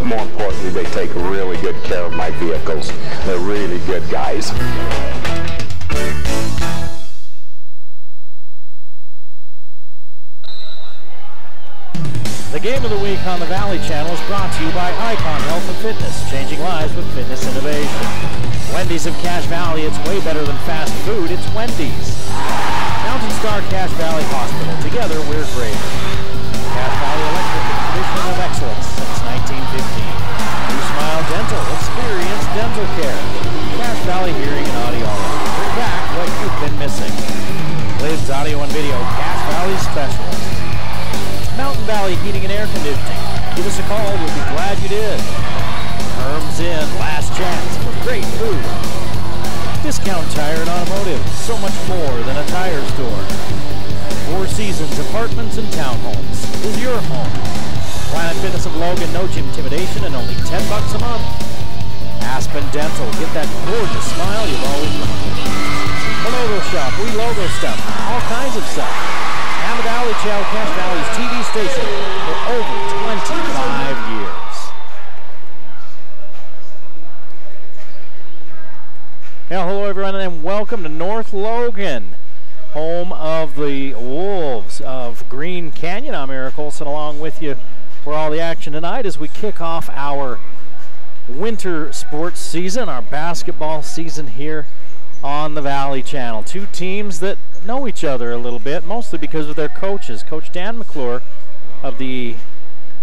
more importantly, they take really good care of my vehicles. They're really good guys. The Game of the Week on the Valley Channel is brought to you by Icon Health and Fitness, changing lives with fitness innovation. Wendy's of Cache Valley, it's way better than fast food, it's Wendy's. Mountain Star Cache Valley Hospital, together we're greater. Cache Valley Electric, a tradition of excellence since 1915. New Smile Dental, experience dental care. Cache Valley Hearing and Audiology, bring back what you've been missing. Lids Audio and Video, Cache Valley Specialist. Mountain Valley Heating and Air Conditioning. Give us a call, we'll be glad you did. Herms Inn, last chance for great food. Discount Tire and Automotive, so much more than a tire store. Four Seasons Apartments and Townhomes is your home. Planet Fitness of Logan, no gym intimidation and only $10 a month. Aspen Dental, get that gorgeous smile you've always wanted. A logo shop, we logo stuff, all kinds of stuff. And the Valley Channel, Cache Valley's TV station for over 25 years. Well, hello everyone and welcome to North Logan, home of the Wolves of Green Canyon. I'm Eric Olson along with you for all the action tonight as we kick off our winter sports season, our basketball season here on the Valley Channel. Two teams that know each other a little bit, mostly because of their coaches. Coach Dan McClure of the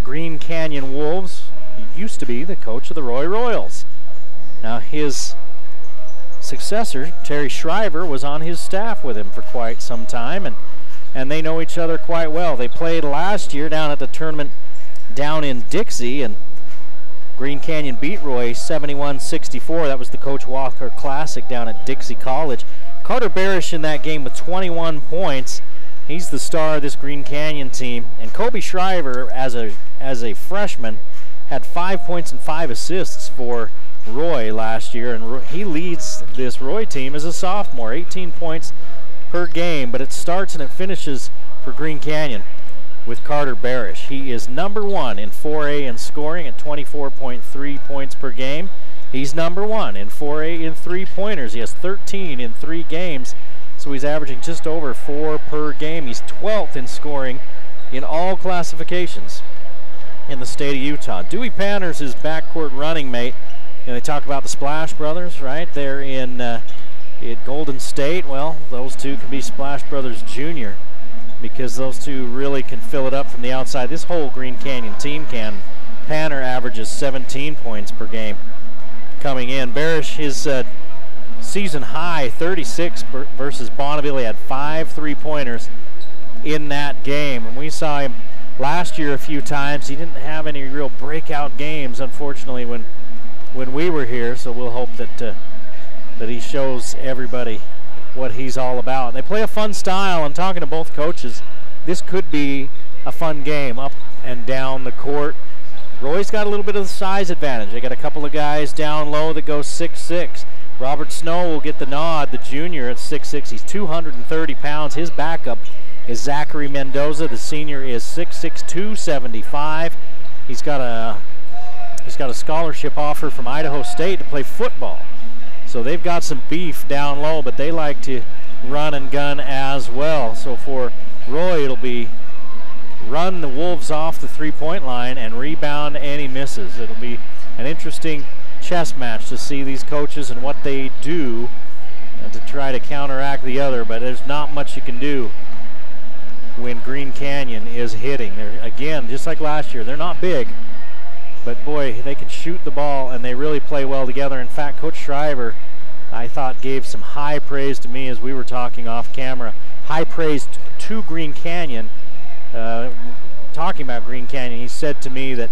Green Canyon Wolves, he used to be the coach of the Roy Royals. Now his successor, Terry Shriver, was on his staff with him for quite some time, and they know each other quite well. They played last year down at the tournament down in Dixie, and Green Canyon beat Roy 71-64. That was the Coach Walker Classic down at Dixie College. Carter Barish in that game with 21 points. He's the star of this Green Canyon team. And Kobe Shriver, as a freshman, had 5 points and 5 assists for Roy last year. And he leads this Roy team as a sophomore, 18 points per game. But it starts and it finishes for Green Canyon with Carter Barish. He is number 1 in 4A in scoring at 24.3 points per game. He's number 1 in 4A in three-pointers. He has 13 in 3 games, so he's averaging just over 4 per game. He's 12th in scoring in all classifications in the state of Utah. Dewey Panner's his backcourt running mate. And they talk about the Splash Brothers, right? They're in at Golden State. Well, those two can be Splash Brothers Jr., because those two really can fill it up from the outside. This whole Green Canyon team can. Panner averages 17 points per game coming in. Barish, his season high 36 versus Bonneville. He had 5 3-pointers in that game. And we saw him last year a few times. He didn't have any real breakout games, unfortunately, when we were here. So we'll hope that he shows everybody what he's all about. And they play a fun style, and talking to both coaches, this could be a fun game up and down the court. Roy's got a little bit of the size advantage. They got a couple of guys down low that go 6'6". Robert Snow will get the nod, the junior at 6'6". He's 230 pounds. His backup is Zachary Mendoza. The senior is 6'6", 275. He's got a scholarship offer from Idaho State to play football. So they've got some beef down low, but they like to run and gun as well. So for Roy, it'll be run the Wolves off the three-point line and rebound any misses. It'll be an interesting chess match to see these coaches and what they do to try to counteract the other, but there's not much you can do when Green Canyon is hitting. They're, again, just like last year, they're not big, but boy, they can shoot the ball and they really play well together. In fact, Coach Shriver, I thought, gave some high praise to me as we were talking off camera. High praise to Green Canyon. Talking about Green Canyon, he said to me that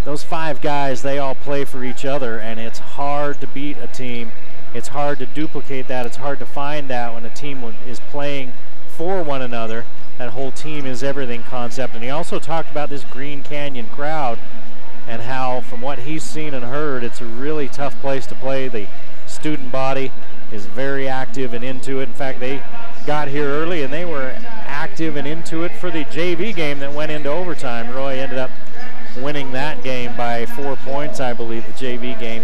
those 5 guys, they all play for each other, and it's hard to beat a team. It's hard to duplicate that. It's hard to find that when a team is playing for one another. That whole team is everything concept. And he also talked about this Green Canyon crowd and how, from what he's seen and heard, it's a really tough place to play. The student body is very active and into it. In fact, they got here early and they were active and into it for the JV game that went into overtime. Roy ended up winning that game by 4 points, I believe, the JV game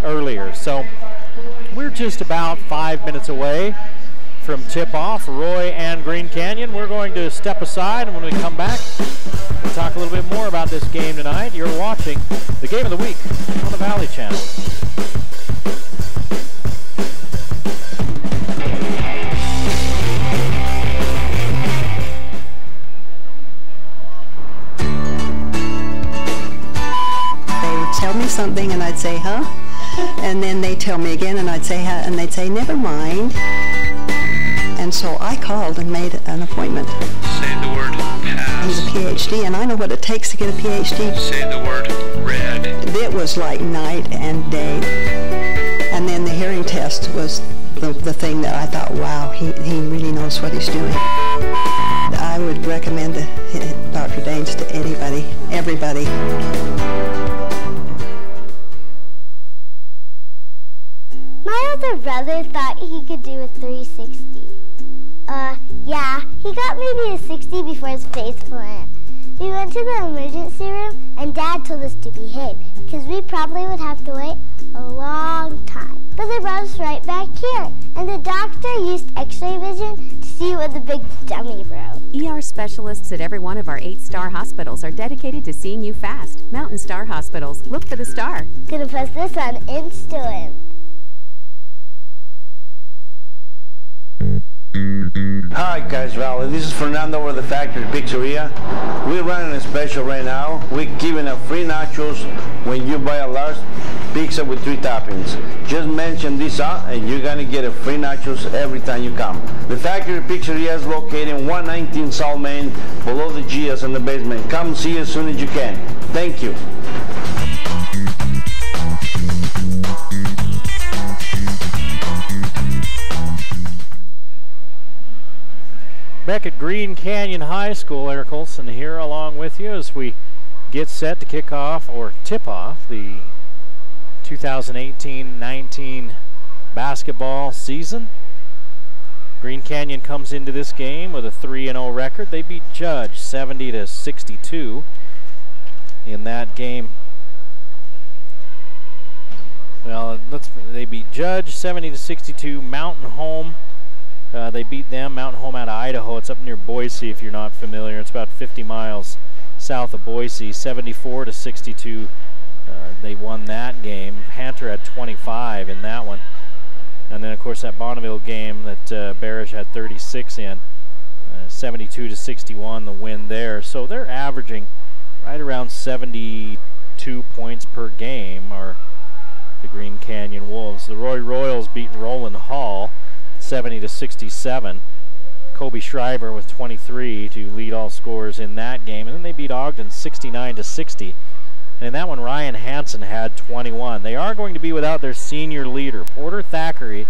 earlier. So we're just about 5 minutes away from tip-off. Roy and Green Canyon, we're going to step aside, and when we come back, we'll talk a little bit more about this game tonight. You're watching the Game of the Week on the Valley Channel. They would tell me something, and I'd say, huh? And then they'd tell me again, and I'd say, huh? And they'd say, never mind. And so I called and made an appointment. Say the word pass. He's a PhD, and I know what it takes to get a PhD. Say the word red. It was like night and day. And then the hearing test was the thing that I thought, wow, he really knows what he's doing. I would recommend Dr. Daines to anybody, everybody. My older brother thought he could do a 360. Yeah, he got maybe a 60 before his face plant. We went to the emergency room and Dad told us to behave because we probably would have to wait a long time. But they brought us right back here, and the doctor used x-ray vision to see what the big dummy broke. ER specialists at every one of our 8-star hospitals are dedicated to seeing you fast. Mountain Star Hospitals. Look for the star. Gonna post this on Instagram. Hi guys, Valley. This is Fernando with the Factory Pizzeria. We're running a special right now. We're giving out free nachos when you buy a large pizza with 3 toppings. Just mention this out and you're gonna get a free nachos every time you come. The Factory Pizzeria is located in 119 South Main, below the Gia's in the basement. Come see as soon as you can. Thank you. Back at Green Canyon High School, Eric Olson here along with you as we get set to kick off or tip off the 2018-19 basketball season. Green Canyon comes into this game with a 3-0 record. They beat Judge 70-62 in that game. Well, they beat Judge 70-62. Mountain Home. They beat them, Mountain Home out of Idaho. It's up near Boise if you're not familiar. It's about 50 miles south of Boise, 74-62. They won that game. Hunter had 25 in that one. And then, of course, that Bonneville game that Barish had 36 in, 72-61, the win there. So they're averaging right around 72 points per game, are the Green Canyon Wolves. The Roy Royals beat Roland Hall 70-67. Kobe Schreiber with 23 to lead all scorers in that game. And then they beat Ogden 69-60. And in that one, Ryan Hansen had 21. They are going to be without their senior leader. Porter Thackeray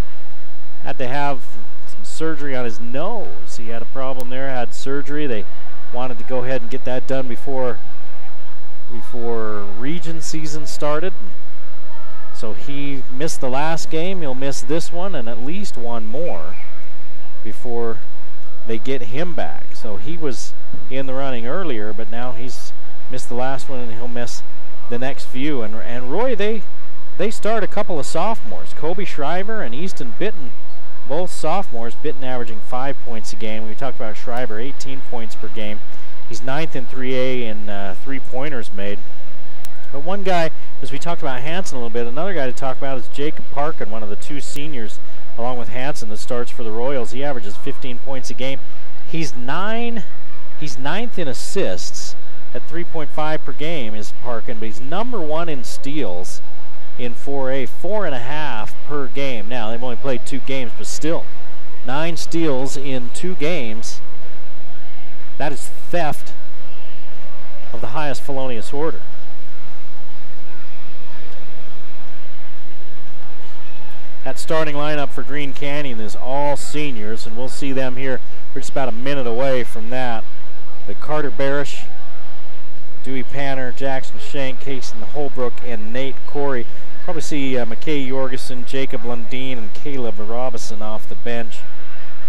had to have some surgery on his nose. He had a problem there, had surgery. They wanted to go ahead and get that done before region season started. So he missed the last game. He'll miss this one and at least one more before they get him back. So he was in the running earlier, but now he's missed the last one and he'll miss the next few. And Roy, they start a couple of sophomores. Kobe Schreiber and Easton Bitten, both sophomores. Bitten averaging 5 points a game. We talked about Schreiber, 18 points per game. He's 9th in 3A in three-pointers made. But one guy, as we talked about Hansen a little bit, another guy to talk about is Jacob Parkin, one of the 2 seniors, along with Hansen, that starts for the Royals. He averages 15 points a game. He's 9th in assists at 3.5 per game is Parkin, but he's number 1 in steals in 4A, 4.5 per game. Now, they've only played 2 games, but still, 9 steals in 2 games. That is theft of the highest felonious order. That starting lineup for Green Canyon is all seniors, and we'll see them here. We're just about a minute away from that. But Carter Barish, Dewey Panner, Jackson Shank, Casey Holbrook, and Nate Corey. Probably see McKay Jorgensen, Jacob Lundeen, and Caleb Robison off the bench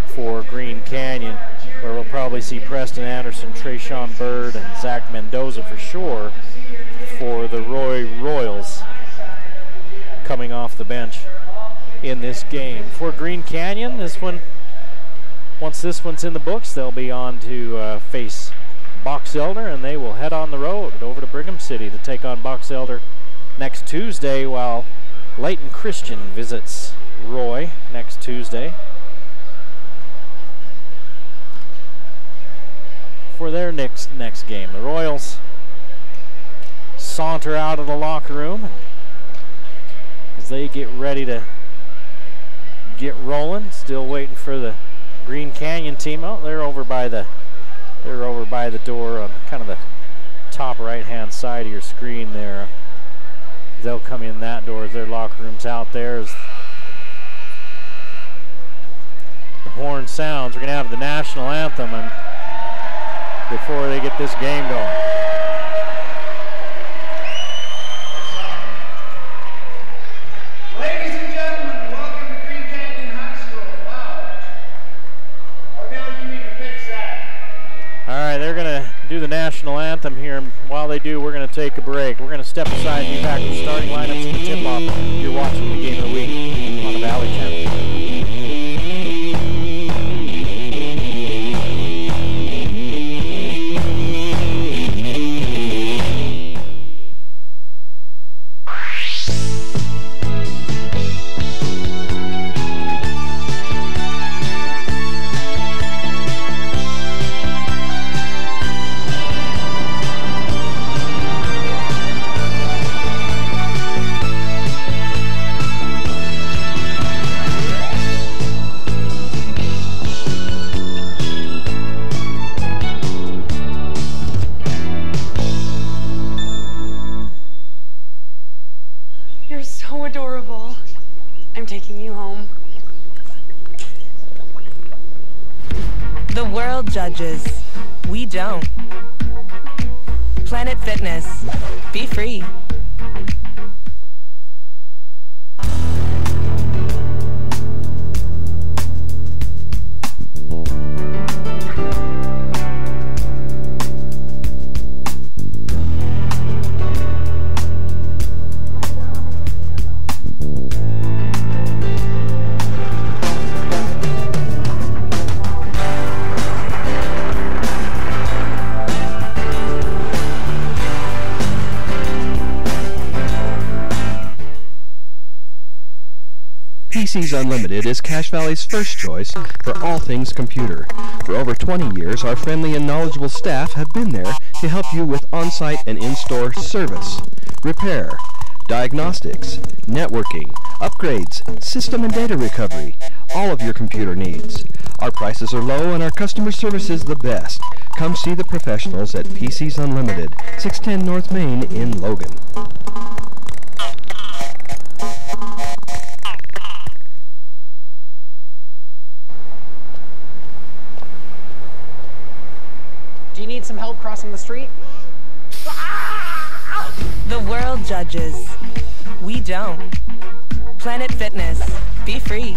for Green Canyon, where we'll probably see Preston Anderson, Trayshawn Bird, and Zach Mendoza for sure for the Royals coming off the bench in this game. For Green Canyon, this one, once this one's in the books, they'll be on to face Box Elder, and they will head on the road over to Brigham City to take on Box Elder next Tuesday, while Layton Christian visits Roy next Tuesday for their next game. The Royals saunter out of the locker room as they get ready to get rolling. Still waiting for the Green Canyon team. Oh, they're over by the door on kind of the top right-hand side of your screen there. They'll come in that door as their locker room's out there. As the horn sounds, we're going to have the national anthem and before they get this game going. Ladies and gentlemen, welcome to Green Canyon High School. Wow. Ordell, you need to fix that. All right, they're going to do the national anthem here, and while they do, we're going to take a break. We're going to step aside and be back with starting lineups and the tip-off. You're watching the Game of the Week on the Valley Channel. Adorable. I'm taking you home. The world judges. We don't. Planet Fitness. Be free. PCs Unlimited is Cache Valley's first choice for all things computer. For over 20 years, our friendly and knowledgeable staff have been there to help you with on-site and in-store service, repair, diagnostics, networking, upgrades, system and data recovery, all of your computer needs. Our prices are low and our customer service is the best. Come see the professionals at PCs Unlimited, 610 North Main in Logan. Do you need some help crossing the street? The world judges. We don't. Planet Fitness. Be free.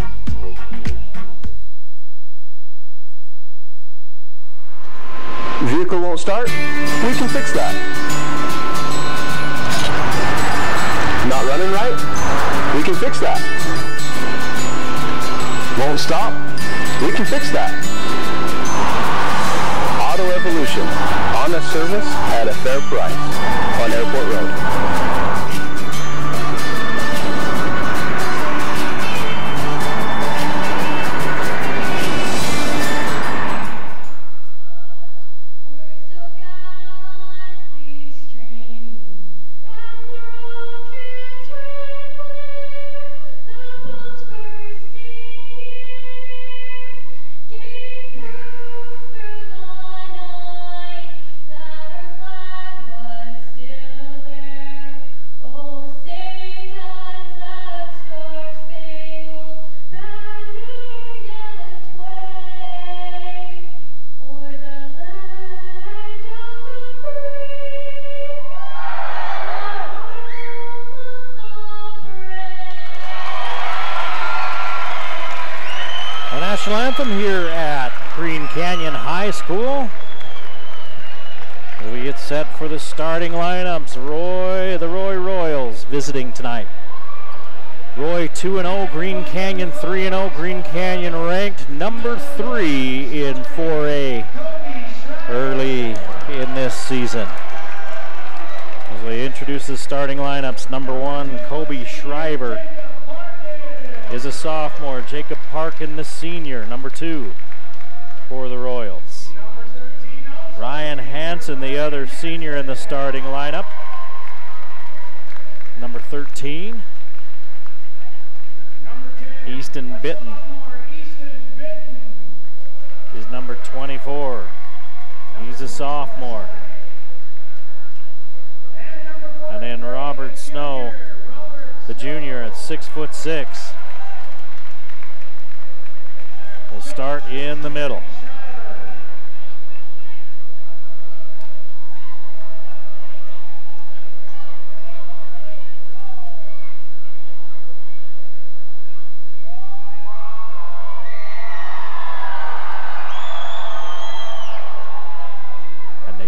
Vehicle won't start? We can fix that. Not running right? We can fix that. Won't stop? We can fix that. Auto Evolution, honest service at a fair price on Airport Road. There national anthem here at Green Canyon High School. As we get set for the starting lineups, the Roy Royals visiting tonight. Roy 2-0, Green Canyon 3-0. Green Canyon ranked number 3 in 4A early in this season. As we introduce the starting lineups, number 1, Kobe Shriver is a sophomore. Jacob Parkin, the senior, number 2 for the Royals. Ryan Hansen, the other senior in the starting lineup. Number 13. Easton Bitten is number 24. He's a sophomore. And then Robert Snow, the junior at 6'6". Will start in the middle.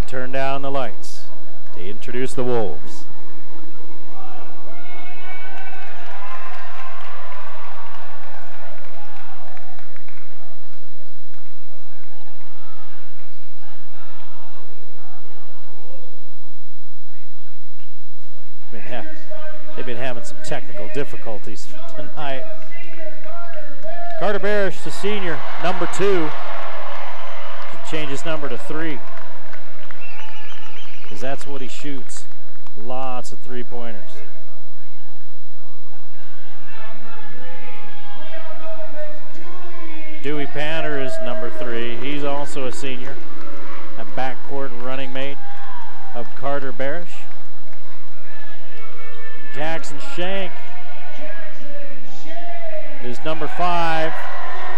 Turn down the lights to introduce the Wolves. They've been having some technical difficulties tonight. Carter Barish, the senior, number 2. Should change his number to 3. Because that's what he shoots. Lots of three-pointers. Dewey Panter is number 3. He's also a senior. A backcourt running mate of Carter Barish. Jackson Shank is number 5.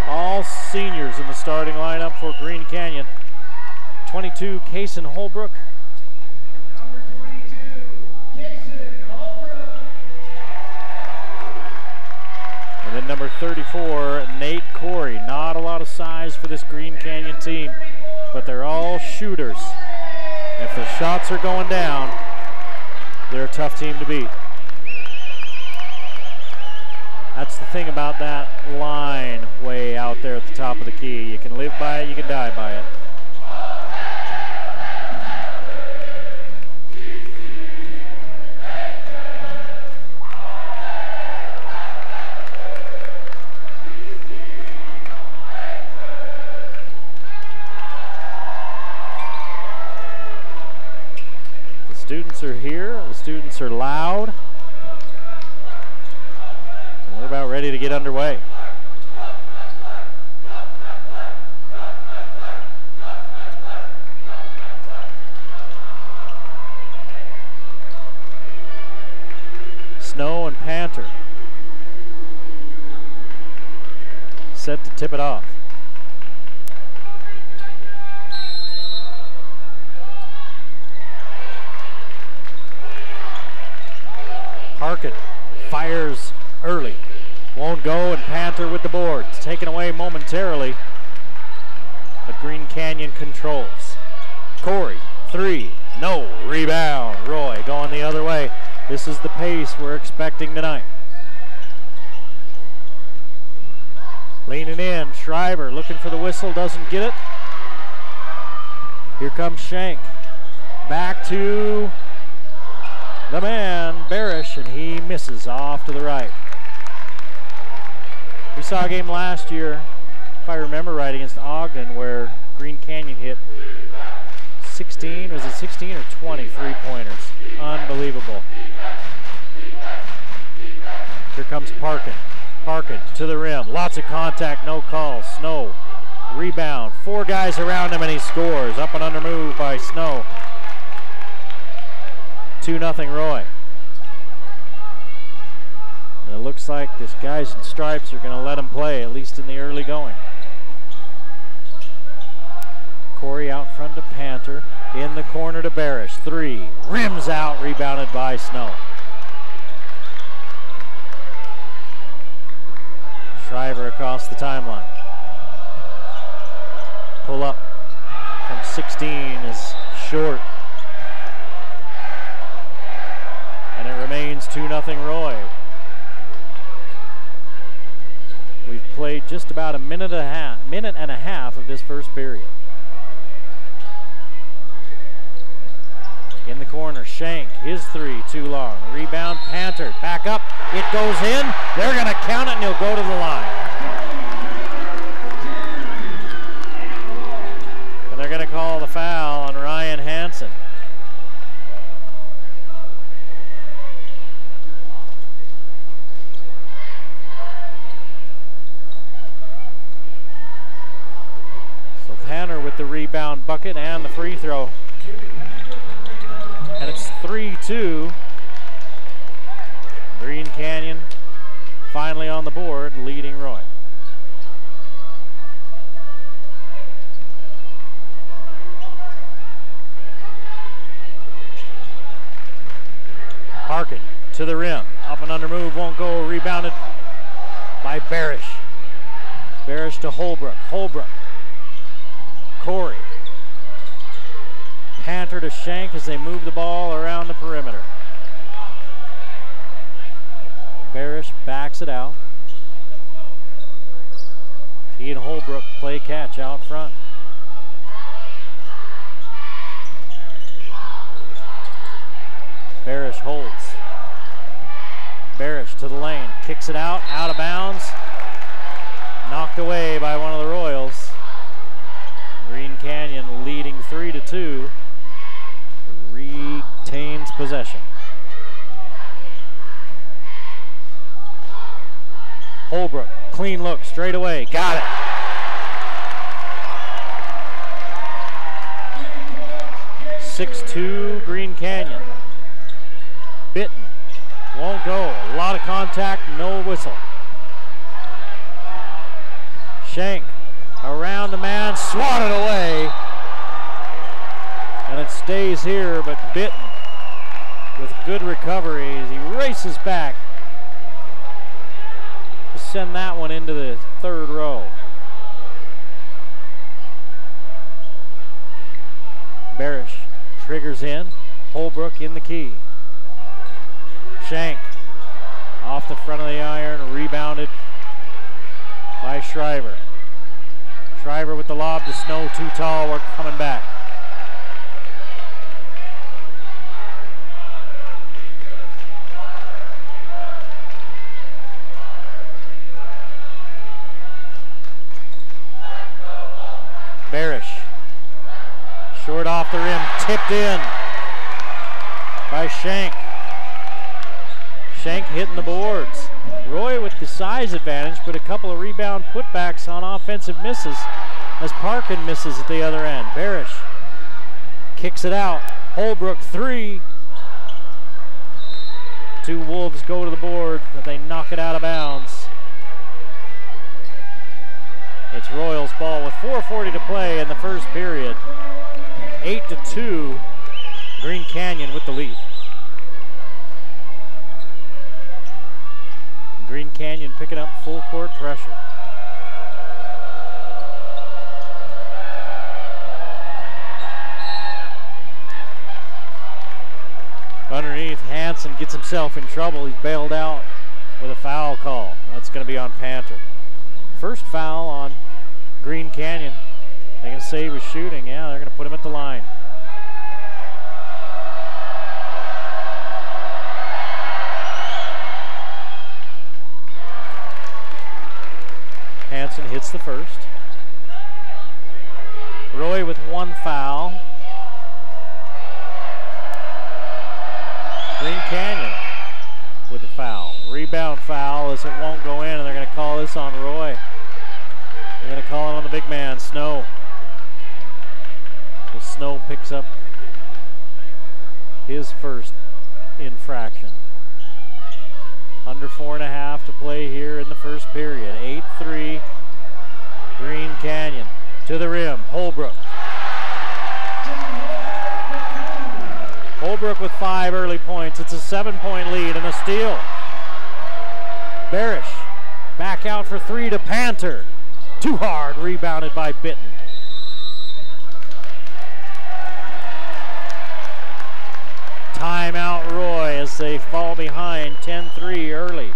All seniors in the starting lineup for Green Canyon. 22, Kaysen Holbrook. And then number 34, Nate Corey. Not a lot of size for this Green Canyon team, but they're all shooters. If the shots are going down, they're a tough team to beat. That's the thing about that line way out there at the top of the key. You can live by it, you can die by it. Students are here, the students are loud. And we're about ready to get underway. Snow and Panter set to tip it off. Harkin fires early. Won't go, and Panter with the board. It's taken away momentarily, but Green Canyon controls. Corey, 3, no, rebound. Roy going the other way. This is the pace we're expecting tonight. Leaning in, Shriver looking for the whistle, doesn't get it. Here comes Shank. Back to the man, Barish, and he misses off to the right. We saw a game last year, if I remember right, against Ogden where Green Canyon hit 16, was it 16 or 20 three-pointers? Unbelievable. Here comes Parkin. Parkin to the rim, lots of contact, no call. Snow, rebound, 4 guys around him and he scores. Up and under move by Snow. 2-0 Roy. And it looks like this guys in stripes are going to let him play, at least in the early going. Corey out front to Panter. In the corner to Barish. 3. Rims out, rebounded by Snow. Shriver across the timeline. Pull up from 16 is short. And it remains 2-0 Roy. We've played just about a minute and a half of this first period. In the corner, Shank, his three, too long. Rebound, Panther, back up, it goes in. They're gonna count it and he'll go to the line. And they're gonna call the foul on Ryan Hansen. So Panther with the rebound bucket and the free throw. And it's 3-2. Green Canyon finally on the board, leading Roy. Harkin to the rim. Up and under move, won't go. Rebounded by Barish. Barish to Holbrook. Holbrook. Corey. Panther to Shank as they move the ball around the perimeter. Barish backs it out. He and Holbrook play catch out front. Barish holds. Barish to the lane, kicks it out of bounds. Knocked away by one of the Royals. Green Canyon leading 3-2. Retains possession. Holbrook, clean look, straight away, got it. (6-2) Green Canyon. Bitten, won't go. A lot of contact, no whistle. Shank, around the man, swatted away. And it stays here, but Bitten with good recovery as he races back to send that one into the third row. Barish triggers in, Holbrook in the key. Shank off the front of the iron, rebounded by Shriver. Shriver with the lob to Snow, too tall, we're coming back. Barish, short off the rim, tipped in by Shank. Shank hitting the boards. Roy with the size advantage, but a couple of rebound putbacks on offensive misses as Parkin misses at the other end. Barish kicks it out. Holbrook three. Two Wolves go to the board, but they knock it out of bounds. It's Royals ball with 4:40 to play in the first period. 8-2, Green Canyon with the lead. Green Canyon picking up full court pressure. Underneath, Hansen gets himself in trouble. He's bailed out with a foul call. That's going to be on Panther. First foul on Green Canyon. They can say he was shooting. Yeah, they're going to put him at the line. Hansen hits the first. Roy with one foul. Green Canyon with a foul. Rebound foul as it won't go in, and they're going to call this on Roy. They're going to call it on the big man, Snow. So Snow picks up his first infraction. Under 4.5 to play here in the first period. 8-3, Green Canyon to the rim. Holbrook. Holbrook with 5 early points. It's a 7-point lead and a steal. Barish back out for 3 to Panther. Too hard, rebounded by Bitten. Timeout Roy as they fall behind 10-3 early.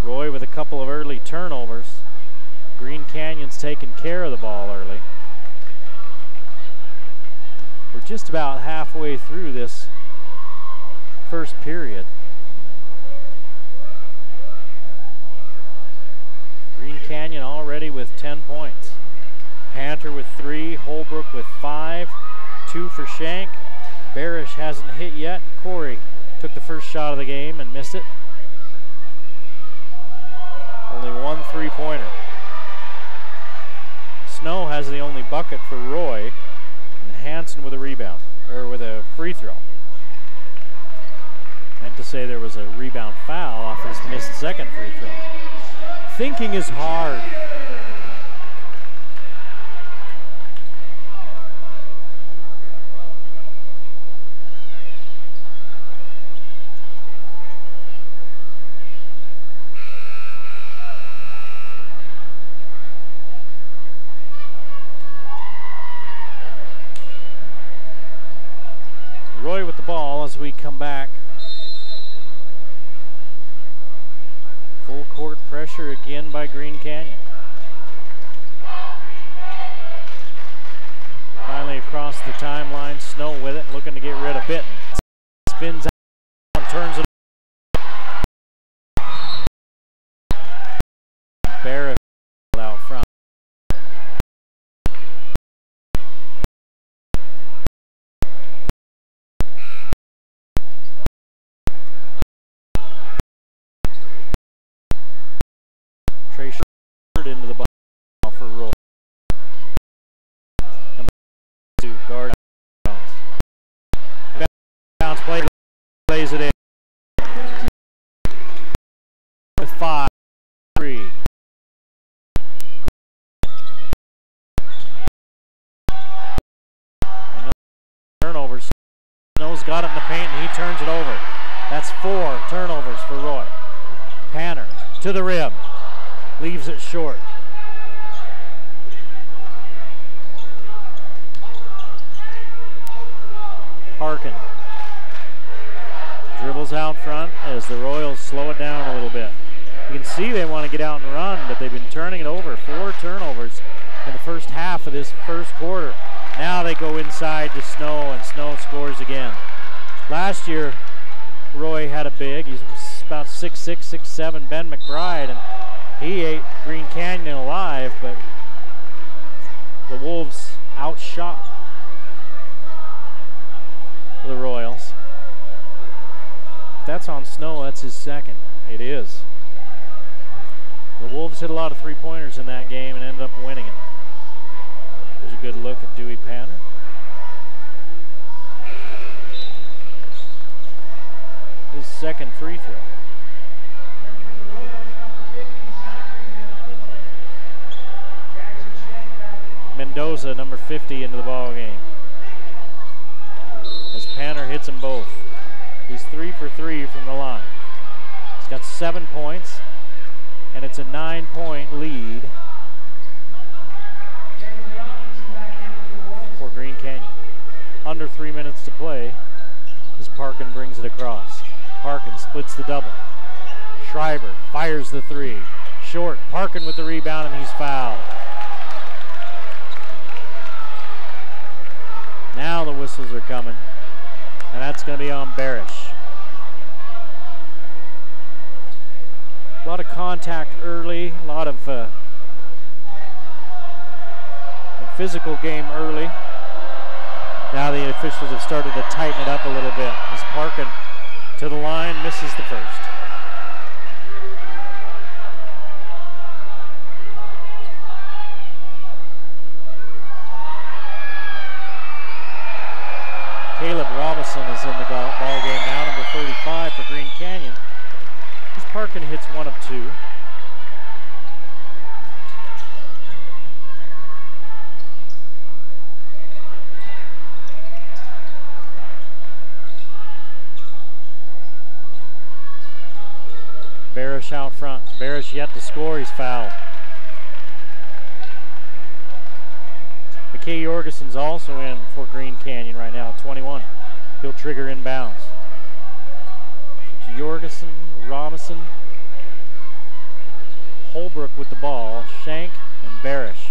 Roy with a couple of early turnovers. Green Canyon's taking care of the ball early. We're just about halfway through this first period. Green Canyon already with 10 points. Panther with 3, Holbrook with 5, 2 for Shank. Barish hasn't hit yet. Corey took the first shot of the game and missed it. Only 1 3-pointer. Snow has the only bucket for Roy, and Hanson with a rebound, or with a free throw. Meant to say there was a rebound foul off his missed second free throw. Thinking is hard. Roy with the ball as we come back. Full court pressure again by Green Canyon. Finally across the timeline, Snow with it, looking to get rid of Bitten. Spins out, turns it. Barrett out front. Trey Short into the ball for Roy. Number 2, guard bounce. Bounce play, lays it in. With 5, 3. And no turnovers. Snow's got it in the paint and he turns it over. That's 4 turnovers for Roy. Panner to the rim. Leaves it short. Parkin dribbles out front as the Royals slow it down a little bit. You can see they want to get out and run, but they've been turning it over. 4 turnovers in the first half of this first quarter. Now they go inside to Snow, and Snow scores again. Last year, Roy had a big. He's about 6'6", 6'7", Ben McBride, and he ate Green Canyon alive, but the Wolves outshot the Royals. If that's on Snow, that's his second. It is. The Wolves hit a lot of three-pointers in that game and ended up winning it. There's a good look at Dewey Panner. His second free throw. Mendoza, number 50, into the ball game. As Panner hits them both. He's 3 for 3 from the line. He's got 7 points, and it's a 9-point lead for Green Canyon. Under 3 minutes to play as Parkin brings it across. Parkin splits the double. Schreiber fires the 3. Short. Parkin with the rebound, and he's fouled. Now the whistles are coming, and that's going to be on Barish. A lot of contact early, a lot of physical game early. Now the officials have started to tighten it up a little bit as Parkin to the line, misses the first. Caleb Robinson is in the ball game now, number 35 for Green Canyon. As Parkin hits 1 of 2. Barish out front. Barish yet to score, he's fouled. Kay Jorgensen's also in for Green Canyon right now, 21. He'll trigger inbounds. Jorgensen, Robinson, Holbrook with the ball, Shank, and Barish.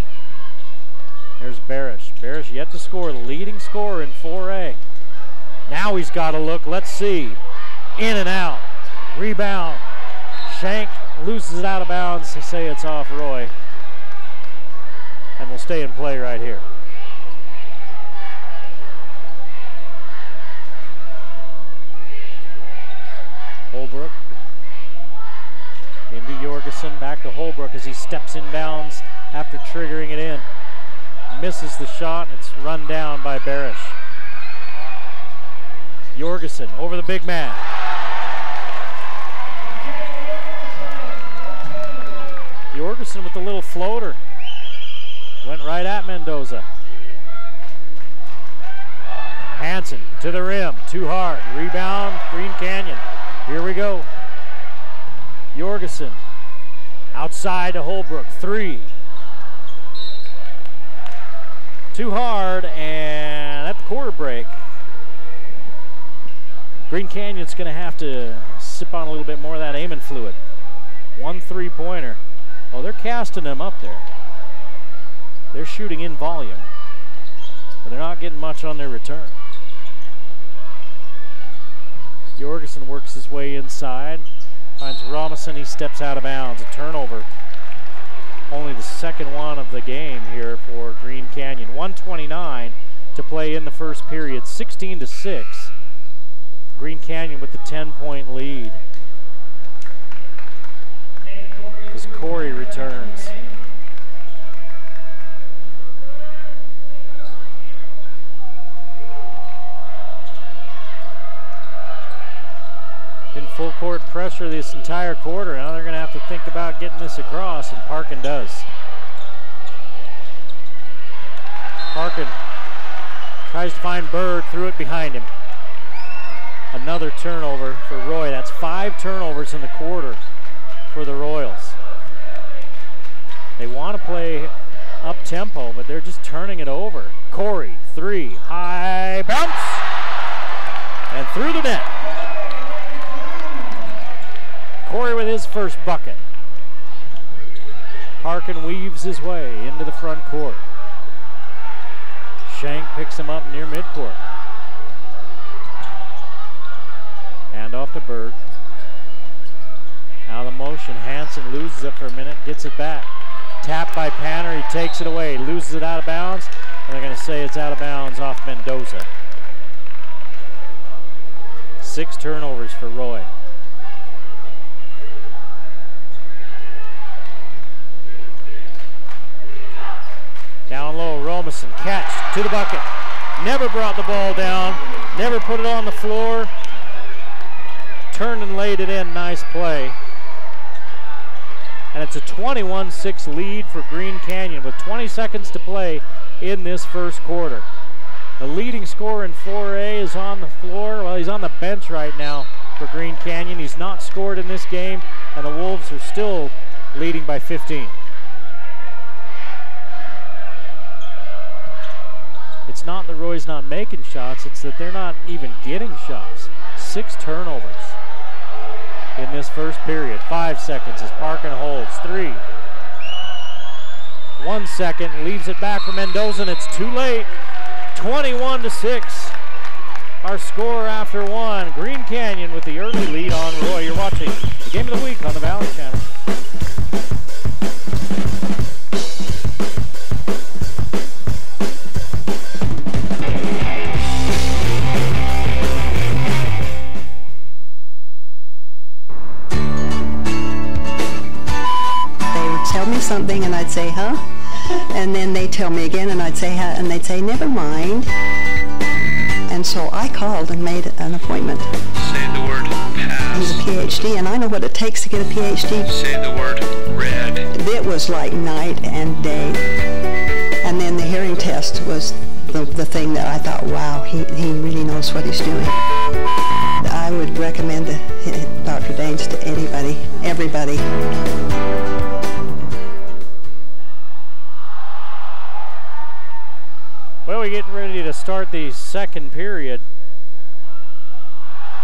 There's Barish. Barish yet to score, the leading scorer in 4A. Now he's got to look. Let's see. In and out. Rebound. Shank loses it out of bounds. They say it's off Roy. And will stay in play right here. Holbrook into Jorgensen, back to Holbrook as he steps inbounds after triggering it in. Misses the shot, and it's run down by Barish. Jorgensen over the big man. Jorgensen with the little floater. Went right at Mendoza. Hansen to the rim, too hard. Rebound, Green Canyon. Here we go. Jorgensen outside to Holbrook, 3. Too hard, and at the quarter break, Green Canyon's going to have to sip on a little bit more of that Amon fluid. 1 3-pointer. Oh, they're casting them up there. They're shooting in volume, but they're not getting much on their return. Jorgensen works his way inside, finds Robinson, he steps out of bounds. A turnover. Only the second one of the game here for Green Canyon. 1:29 to play in the first period, 16-6. Green Canyon with the 10-point lead. As Corey returns. Been full court pressure this entire quarter. Now they're going to have to think about getting this across, and Parkin does. Parkin tries to find Bird, threw it behind him. Another turnover for Roy. That's 5 turnovers in the quarter for the Royals. They want to play up-tempo, but they're just turning it over. Corey, 3, high bounce, and through the net. Corey with his first bucket. Parkin weaves his way into the front court. Shank picks him up near midcourt. Hand off to Bird. Out of the motion, Hansen loses it for a minute, gets it back. Tapped by Panner, he takes it away, loses it out of bounds, and they're going to say it's out of bounds off Mendoza. 6 turnovers for Roy. Down low, Robinson, catch to the bucket. Never brought the ball down, never put it on the floor. Turned and laid it in, nice play. And it's a 21-6 lead for Green Canyon with 20 seconds to play in this first quarter. The leading scorer in 4A is on the floor. Well, he's on the bench right now for Green Canyon. He's not scored in this game, and the Wolves are still leading by 15. It's not that Roy's not making shots, it's that they're not even getting shots. 6 turnovers in this first period. 5 seconds as Parkin holds. 3. 1 second, leaves it back for Mendoza, and it's too late. 21-6. Our score after 1. Green Canyon with the early lead on Roy. You're watching the Game of the Week on the Valley Channel. Tell me something, and I'd say, huh? And then they tell me again, and I'd say, huh? And they'd say, never mind. And so I called and made an appointment. Say the word pass. He's a PhD, and I know what it takes to get a PhD. Say the word red. It was like night and day. And then the hearing test was the thing that I thought, wow, he really knows what he's doing. I would recommend Dr. Daines to anybody, everybody. we get ready to start the second period.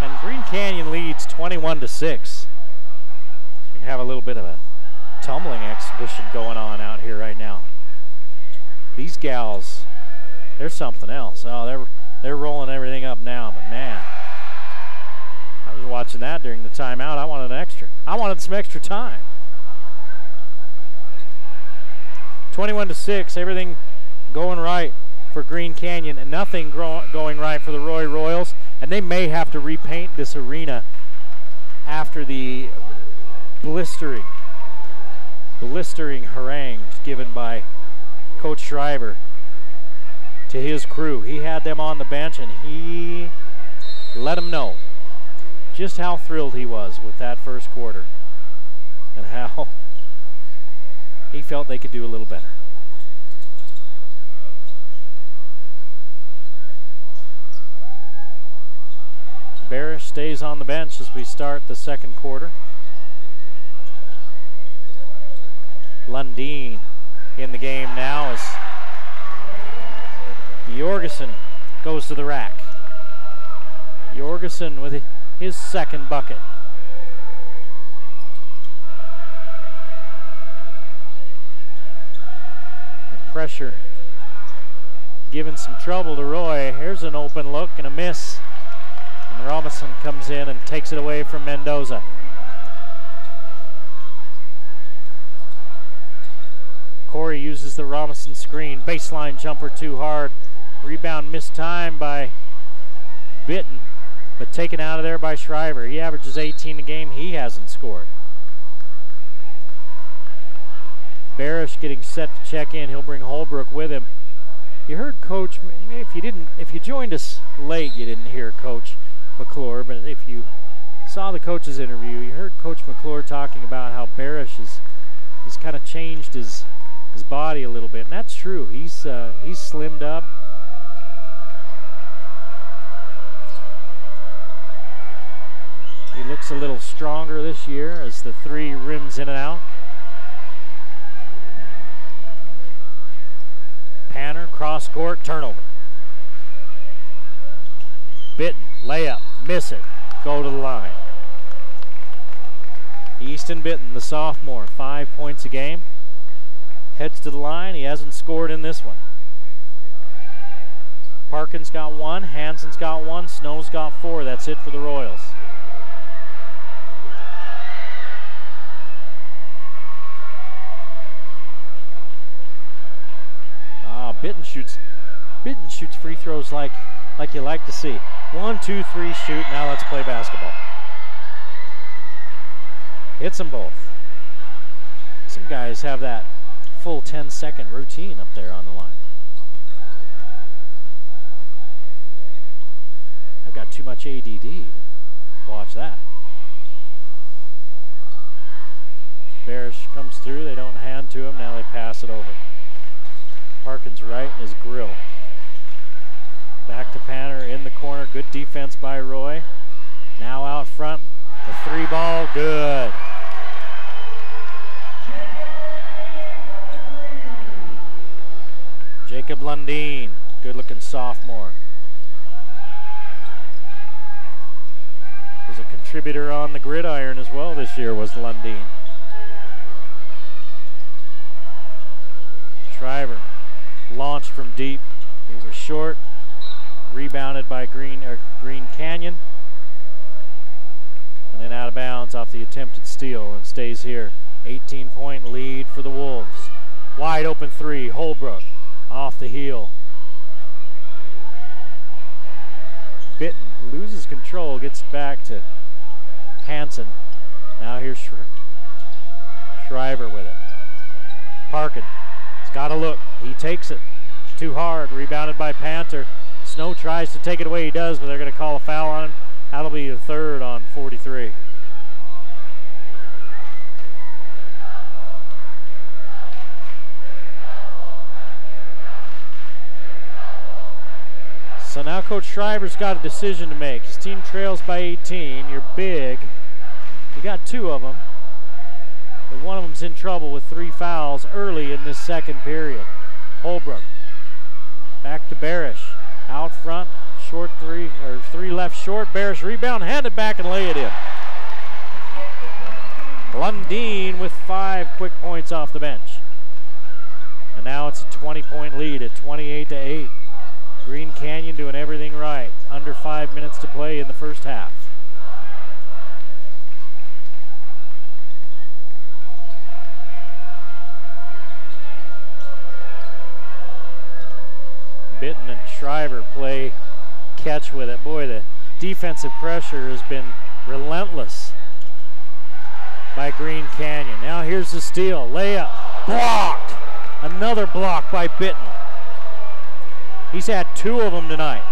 And Green Canyon leads 21-6. We have a little bit of a tumbling exhibition going on out here right now. These gals, they're something else. Oh, they're rolling everything up now, but man, I was watching that during the timeout. I wanted some extra time. 21-6, everything going right for Green Canyon and nothing going right for the Roy Royals, and they may have to repaint this arena after the blistering harangues given by Coach Shriver to his crew. He had them on the bench and he let them know just how thrilled he was with that first quarter and how he felt they could do a little better. Barish stays on the bench as we start the second quarter. Lundeen in the game now as Jorgensen goes to the rack. Jorgensen with his second bucket. The pressure giving some trouble to Roy. Here's an open look and a miss. And Robinson comes in and takes it away from Mendoza. Corey uses the Robinson screen. Baseline jumper too hard. Rebound missed time by Bitton, but taken out of there by Shriver. He averages 18 a game. He hasn't scored. Barish getting set to check in. He'll bring Holbrook with him. You heard Coach, if you joined us late, you didn't hear Coach McClure, but if you saw the coach's interview, you heard Coach McClure talking about how Barish has kind of changed his body a little bit, and that's true. He's slimmed up. He looks a little stronger this year as the three rims in and out. Panner, cross court, turnover. Bitton, layup, miss it, go to the line. Easton Bitton, the sophomore, 5 points a game. Heads to the line, he hasn't scored in this one. Parkins got 1, Hansen's got 1, Snow's got 4. That's it for the Royals. Bitton shoots free throws like you like to see. 1, 2, 3, shoot. Now let's play basketball. Hits them both. Some guys have that full 10-second routine up there on the line. I've got too much ADD to watch that. Barish comes through. They don't hand to him. Now they pass it over. Parkins right in his grill. Back to Panner in the corner. Good defense by Roy. Now out front. The 3 ball, good. Jacob Lundeen, good looking sophomore. Was a contributor on the gridiron as well this year, was Lundeen. Shriver launched from deep. He was short. Rebounded by Green Canyon. And then out of bounds off the attempted steal and stays here. 18-point lead for the Wolves. Wide open 3, Holbrook off the heel. Bitton loses control, gets back to Hansen. Now here's Shriver with it. Parkin. Got to look. He takes it. Too hard. Rebounded by Panther. Snow tries to take it away. He does, but they're going to call a foul on him. That'll be the 3rd on 43. So now Coach Shriver's got a decision to make. His team trails by 18. You're big. You got 2 of them. But one of them's in trouble with 3 fouls early in this second period. Holbrook Back to Barish. Out front, short three, or three left short. Barish rebound, hand it back and lay it in. Lundeen with 5 quick points off the bench. And now it's a 20-point lead at 28-8. Green Canyon doing everything right. Under 5 minutes to play in the first half. Bitton and Shriver play catch with it. Boy, the defensive pressure has been relentless by Green Canyon. Now here's the steal. Layup. Blocked. Another block by Bitton. He's had 2 of them tonight,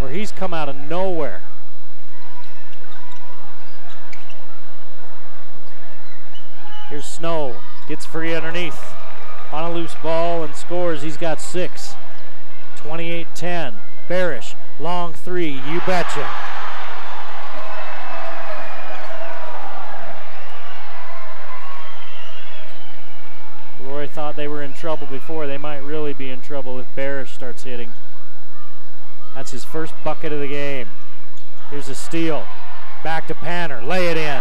where he's come out of nowhere. Here's Snow. Gets free underneath on a loose ball and scores. He's got 6. 28-10. Barish, long 3, you betcha. Roy thought they were in trouble before. They might really be in trouble if Barish starts hitting. That's his first bucket of the game. Here's a steal. Back to Panner, lay it in.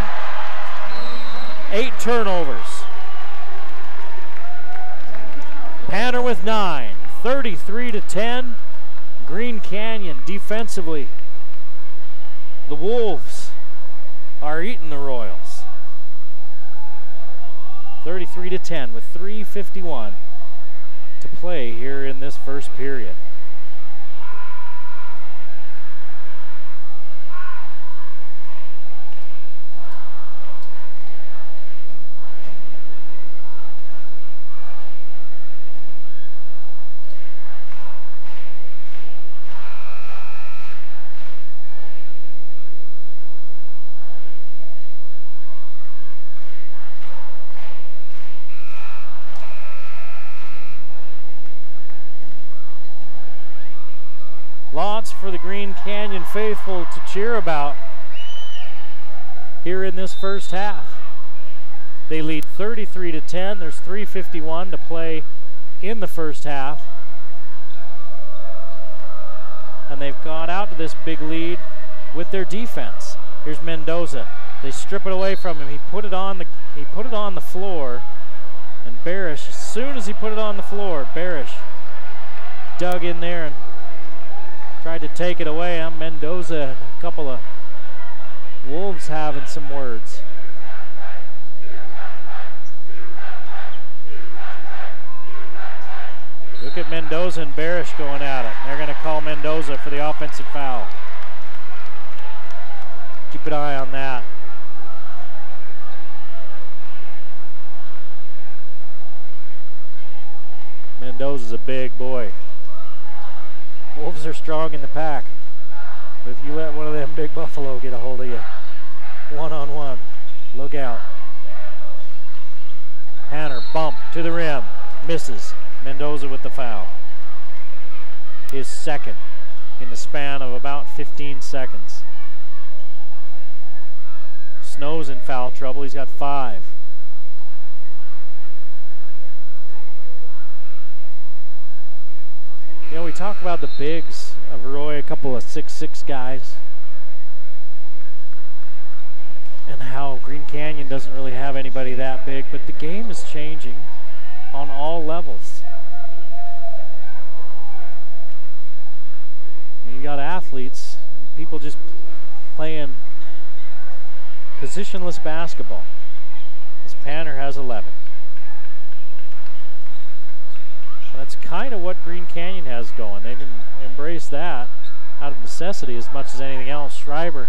8 turnovers. Panner with 9. 33-10. Green Canyon defensively. The Wolves are eating the Royals. 33-10 with 3:51 to play here in this first period. Lots for the Green Canyon faithful to cheer about here in this first half. They lead 33-10. There's 3:51 to play in the first half. And they've got out to this big lead with their defense. Here's Mendoza. They strip it away from him. He put it on the floor. And Barish, as soon as he put it on the floor, Barish dug in there and tried to take it away. Mendoza and a couple of Wolves having some words. Look at Mendoza and Barish going at it. They're going to call Mendoza for the offensive foul. Keep an eye on that. Mendoza's a big boy. Wolves are strong in the pack, but if you let one of them big Buffalo get a hold of you, one-on-one, look out. Hanner bump to the rim, misses. Mendoza with the foul. His second in the span of about 15 seconds. Snow's in foul trouble. He's got 5. You know, we talk about the bigs of Roy, a couple of 6'6" guys, and how Green Canyon doesn't really have anybody that big, but the game is changing on all levels. You got athletes, and people just playing positionless basketball. This Panner has 11. That's kind of what Green Canyon has going. They've embraced that out of necessity as much as anything else. Shriver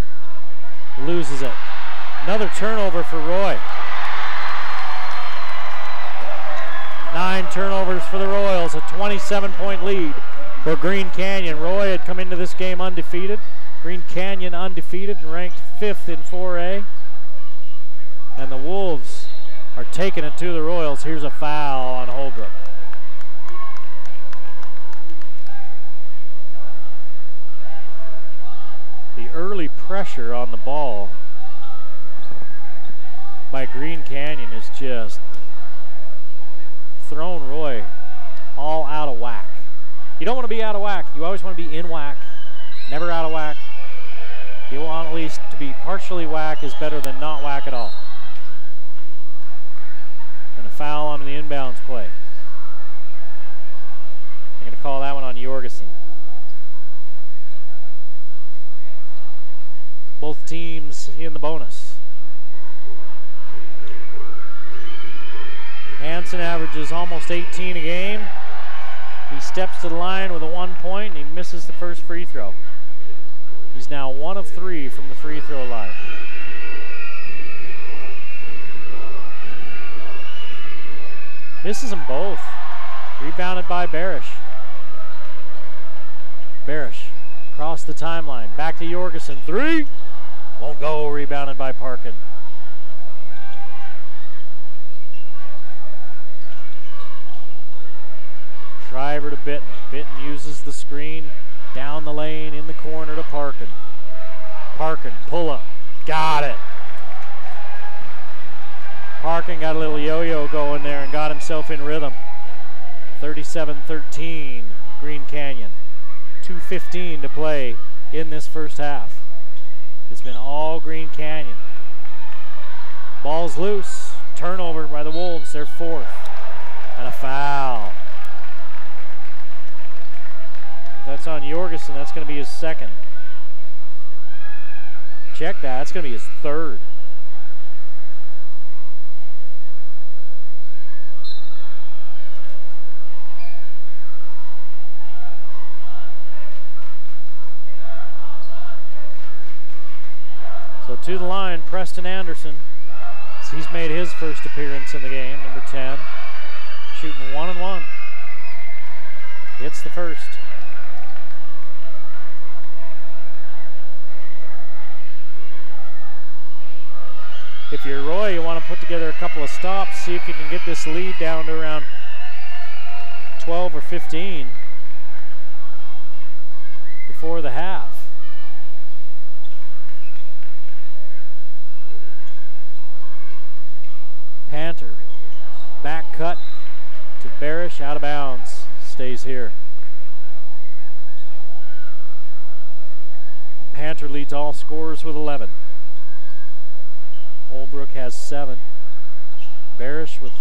loses it. Another turnover for Roy. 9 turnovers for the Royals, a 27-point lead for Green Canyon. Roy had come into this game undefeated. Green Canyon undefeated and ranked 5th in 4A. And the Wolves are taking it to the Royals. Here's a foul on Holbrook. The early pressure on the ball by Green Canyon is just thrown Roy all out of whack. You don't want to be out of whack. You always want to be in whack. Never out of whack. You want at least to be partially whack is better than not whack at all. And a foul on the inbounds play. I'm going to call that one on Jorgensen. Both teams in the bonus. Hansen averages almost 18 a game. He steps to the line with a 1 point and he misses the first free throw. He's now 1 of 3 from the free throw line. Misses them both. Rebounded by Barish. Barish across the timeline. Back to Jorgensen. 3. Won't go. Rebounded by Parkin. Shriver to Bitten. Bitten uses the screen down the lane in the corner to Parkin. Parkin, pull up. Got it. Parkin got a little yo-yo going there and got himself in rhythm. 37-13, Green Canyon. 2:15 to play in this first half. It's been all Green Canyon. Ball's loose. Turnover by the Wolves, their 4th. And a foul. If that's on Jorgensen, that's going to be his 2nd. Check that, that's going to be his 3rd. So to the line, Preston Anderson. He's made his first appearance in the game, number 10. Shooting 1 and 1. Hits the first. If you're Roy, you want to put together a couple of stops, see if you can get this lead down to around 12 or 15 before the half. Panther, back cut to Barish, out of bounds, stays here. Panther leads all scorers with 11. Holbrook has 7. Barish with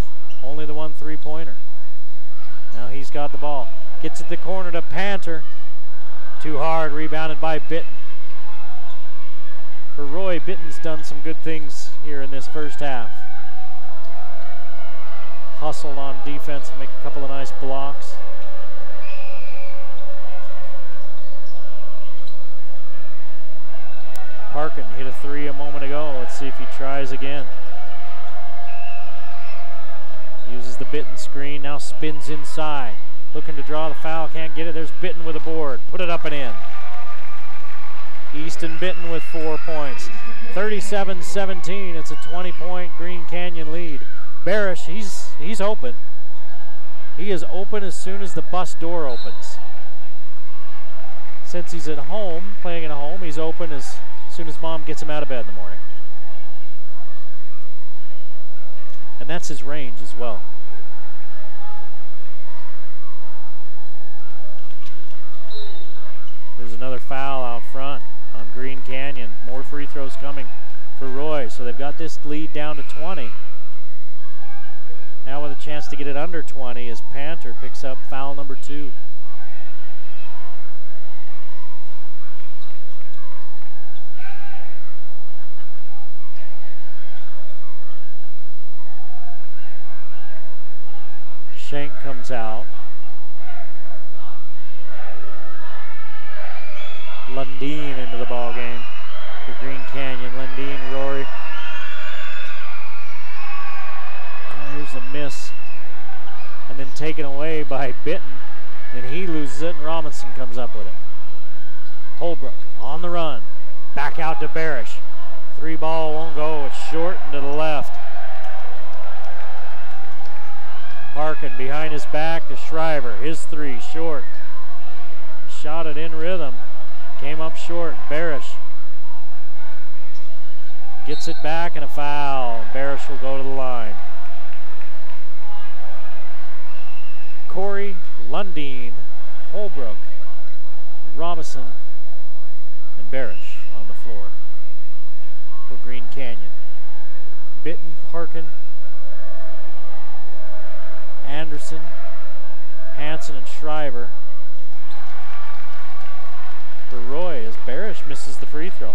only the 1 3-pointer. Now he's got the ball. Gets it the corner to Panther. Too hard, rebounded by Bitten. For Roy, Bitten's done some good things here in this first half. Hustled on defense, make a couple of nice blocks. Parkin hit a 3 a moment ago. Let's see if he tries again. Uses the Bitten screen, now spins inside. Looking to draw the foul, can't get it. There's Bitten with a board. Put it up and in. Easton Bitten with 4 points. 37-17, it's a 20-point Green Canyon lead. Barish, he's open. He is open as soon as the bus door opens. Since he's at home, playing at home, he's open as soon as mom gets him out of bed in the morning. And that's his range as well. There's another foul out front on Green Canyon. More free throws coming for Roy, so they've got this lead down to 20. Now with a chance to get it under 20 as Panther picks up foul number 2. Shank comes out. Lundeen into the ball game for Green Canyon. Lundeen, Rory. Oh, here's a miss. And then taken away by Bitten. And he loses it and Robinson comes up with it. Holbrook on the run. Back out to Barish. 3 ball won't go. It's short and to the left. Parkin behind his back to Shriver. His 3 short. He shot it in rhythm. Came up short. Barish gets it back and a foul. Barish will go to the line. Corey Lundeen Holbrook, Robinson, and Barish on the floor for Green Canyon. Bitten, Parkin, Anderson, Hanson, and Shriver for Roy as Barish misses the free throw.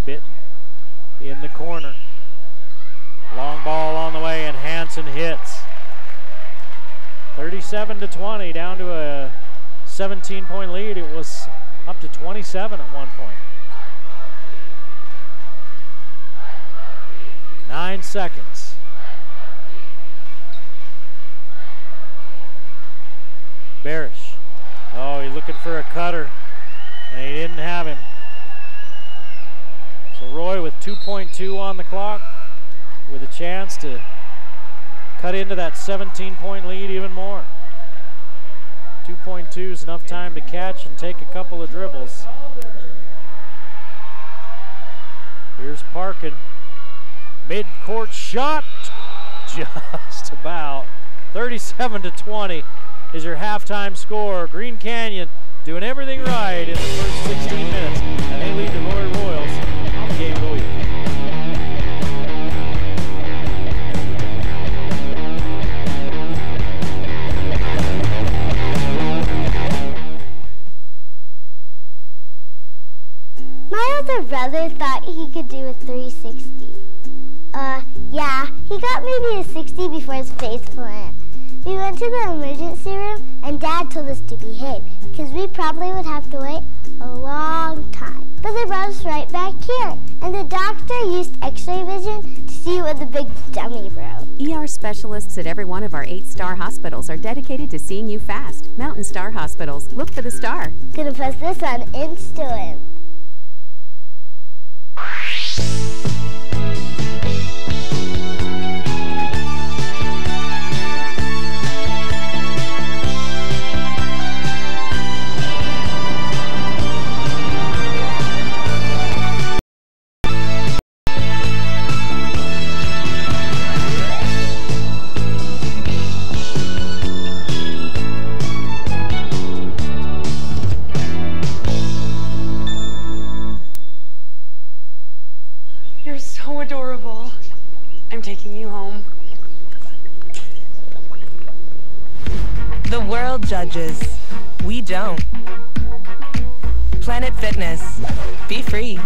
Bitten in the corner. Long ball on the way, and Hanson hits. 37-20, down to a 17-point lead. It was up to 27 at one point. 9 seconds. Barish. Oh, he's looking for a cutter, and he didn't have him. So Roy with 2.2 on the clock, with a chance to cut into that 17-point lead even more. 2.2 is enough time to catch and take a couple of dribbles. Here's Parkin. Mid-court shot, just about. 37-20 is your halftime score. Green Canyon doing everything right in the first 16 minutes, and they lead the Roy Royals on the game of the week. My older brother thought he could do a 360. Yeah, he got maybe a 60 before his face plant. We went to the emergency room and Dad told us to behave because we probably would have to wait a long time. But they brought us right back here, and the doctor used x-ray vision to see what the big dummy broke. ER specialists at every one of our 8-star hospitals are dedicated to seeing you fast. Mountain Star Hospitals. Look for the star. Gonna post this on Instagram. You're so adorable. I'm taking you home. The world judges. We don't. Planet Fitness. Be free.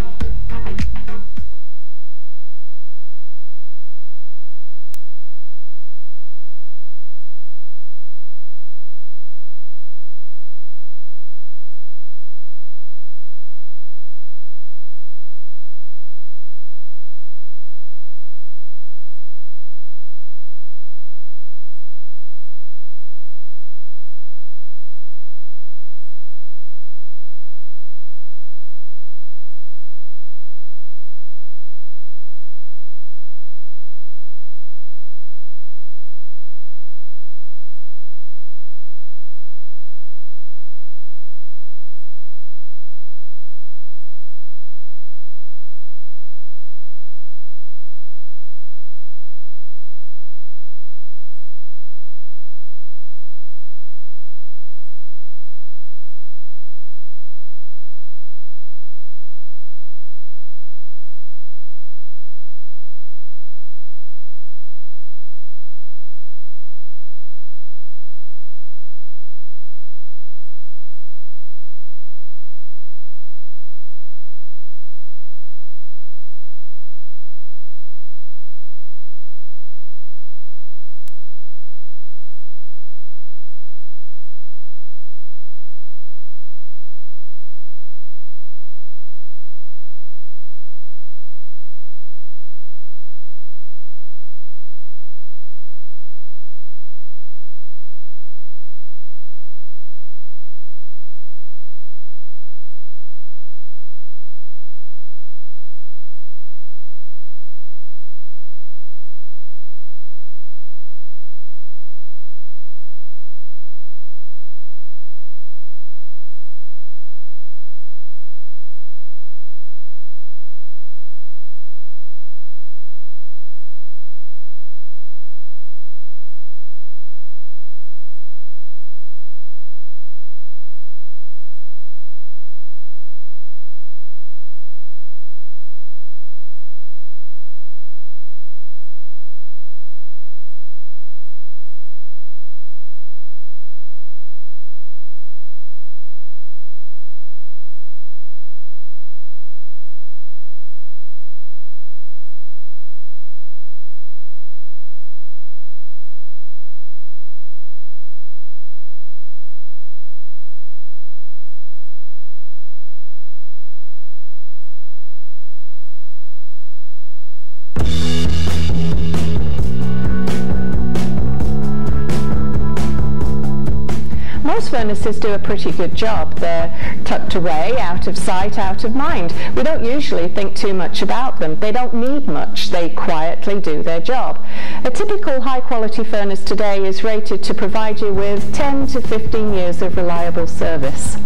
Most furnaces do a pretty good job. They're tucked away, out of sight, out of mind. We don't usually think too much about them. They don't need much. They quietly do their job. A typical high-quality furnace today is rated to provide you with 10 to 15 years of reliable service.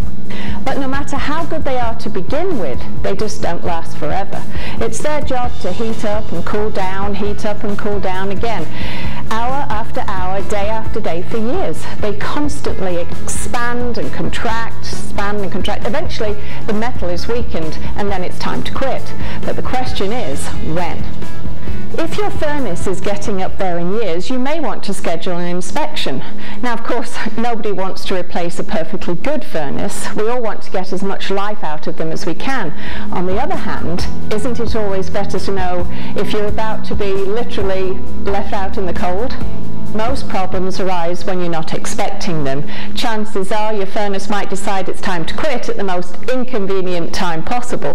But no matter how good they are to begin with, they just don't last forever. It's their job to heat up and cool down, heat up and cool down again, hour after hour, day after day for years. They constantly expand and contract, expand and contract. Eventually, the metal is weakened and then it's time to quit. But the question is, when? If your furnace is getting up there in years, you may want to schedule an inspection. Now, of course, nobody wants to replace a perfectly good furnace. We all want to get as much life out of them as we can. On the other hand, isn't it always better to know if you're about to be literally left out in the cold? Most problems arise when you're not expecting them. Chances are your furnace might decide it's time to quit at the most inconvenient time possible.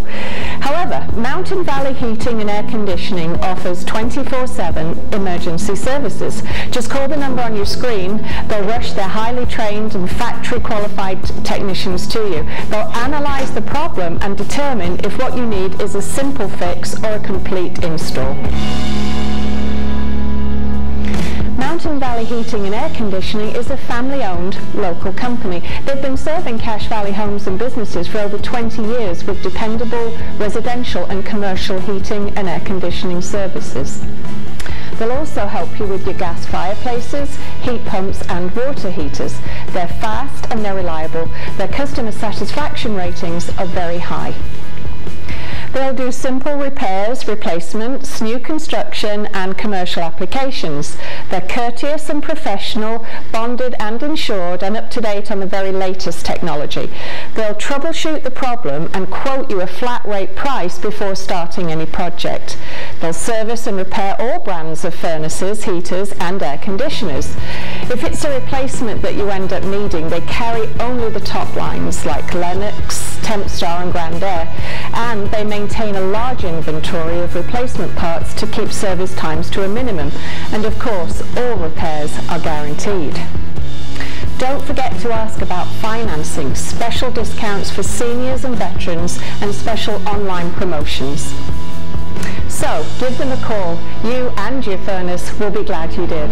However, Mountain Valley Heating and Air Conditioning offers 24/7 emergency services. Just call the number on your screen. They'll rush their highly trained and factory qualified technicians to you. They'll analyze the problem and determine if what you need is a simple fix or a complete install. Mountain Valley Heating and Air Conditioning is a family-owned local company. They've been serving Cache Valley homes and businesses for over 20 years with dependable residential and commercial heating and air conditioning services. They'll also help you with your gas fireplaces, heat pumps and water heaters. They're fast and they're reliable. Their customer satisfaction ratings are very high. They'll do simple repairs, replacements, new construction and commercial applications. They're courteous and professional, bonded and insured and up to date on the very latest technology. They'll troubleshoot the problem and quote you a flat rate price before starting any project. They'll service and repair all brands of furnaces, heaters and air conditioners. If it's a replacement that you end up needing, they carry only the top lines like Lennox, Tempstar and Grand Air, and they maintain a large inventory of replacement parts to keep service times to a minimum. And of course, all repairs are guaranteed. Don't forget to ask about financing, special discounts for seniors and veterans, and special online promotions. So, give them a call. You and your furnace will be glad you did.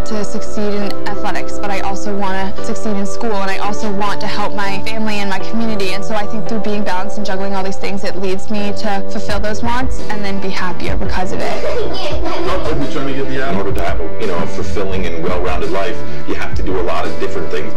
To succeed in athletics, but I also want to succeed in school, and I also want to help my family and my community. And so I think through being balanced and juggling all these things, it leads me to fulfill those wants and then be happier because of it. In order to have a fulfilling and well-rounded life, you have to do a lot of different things.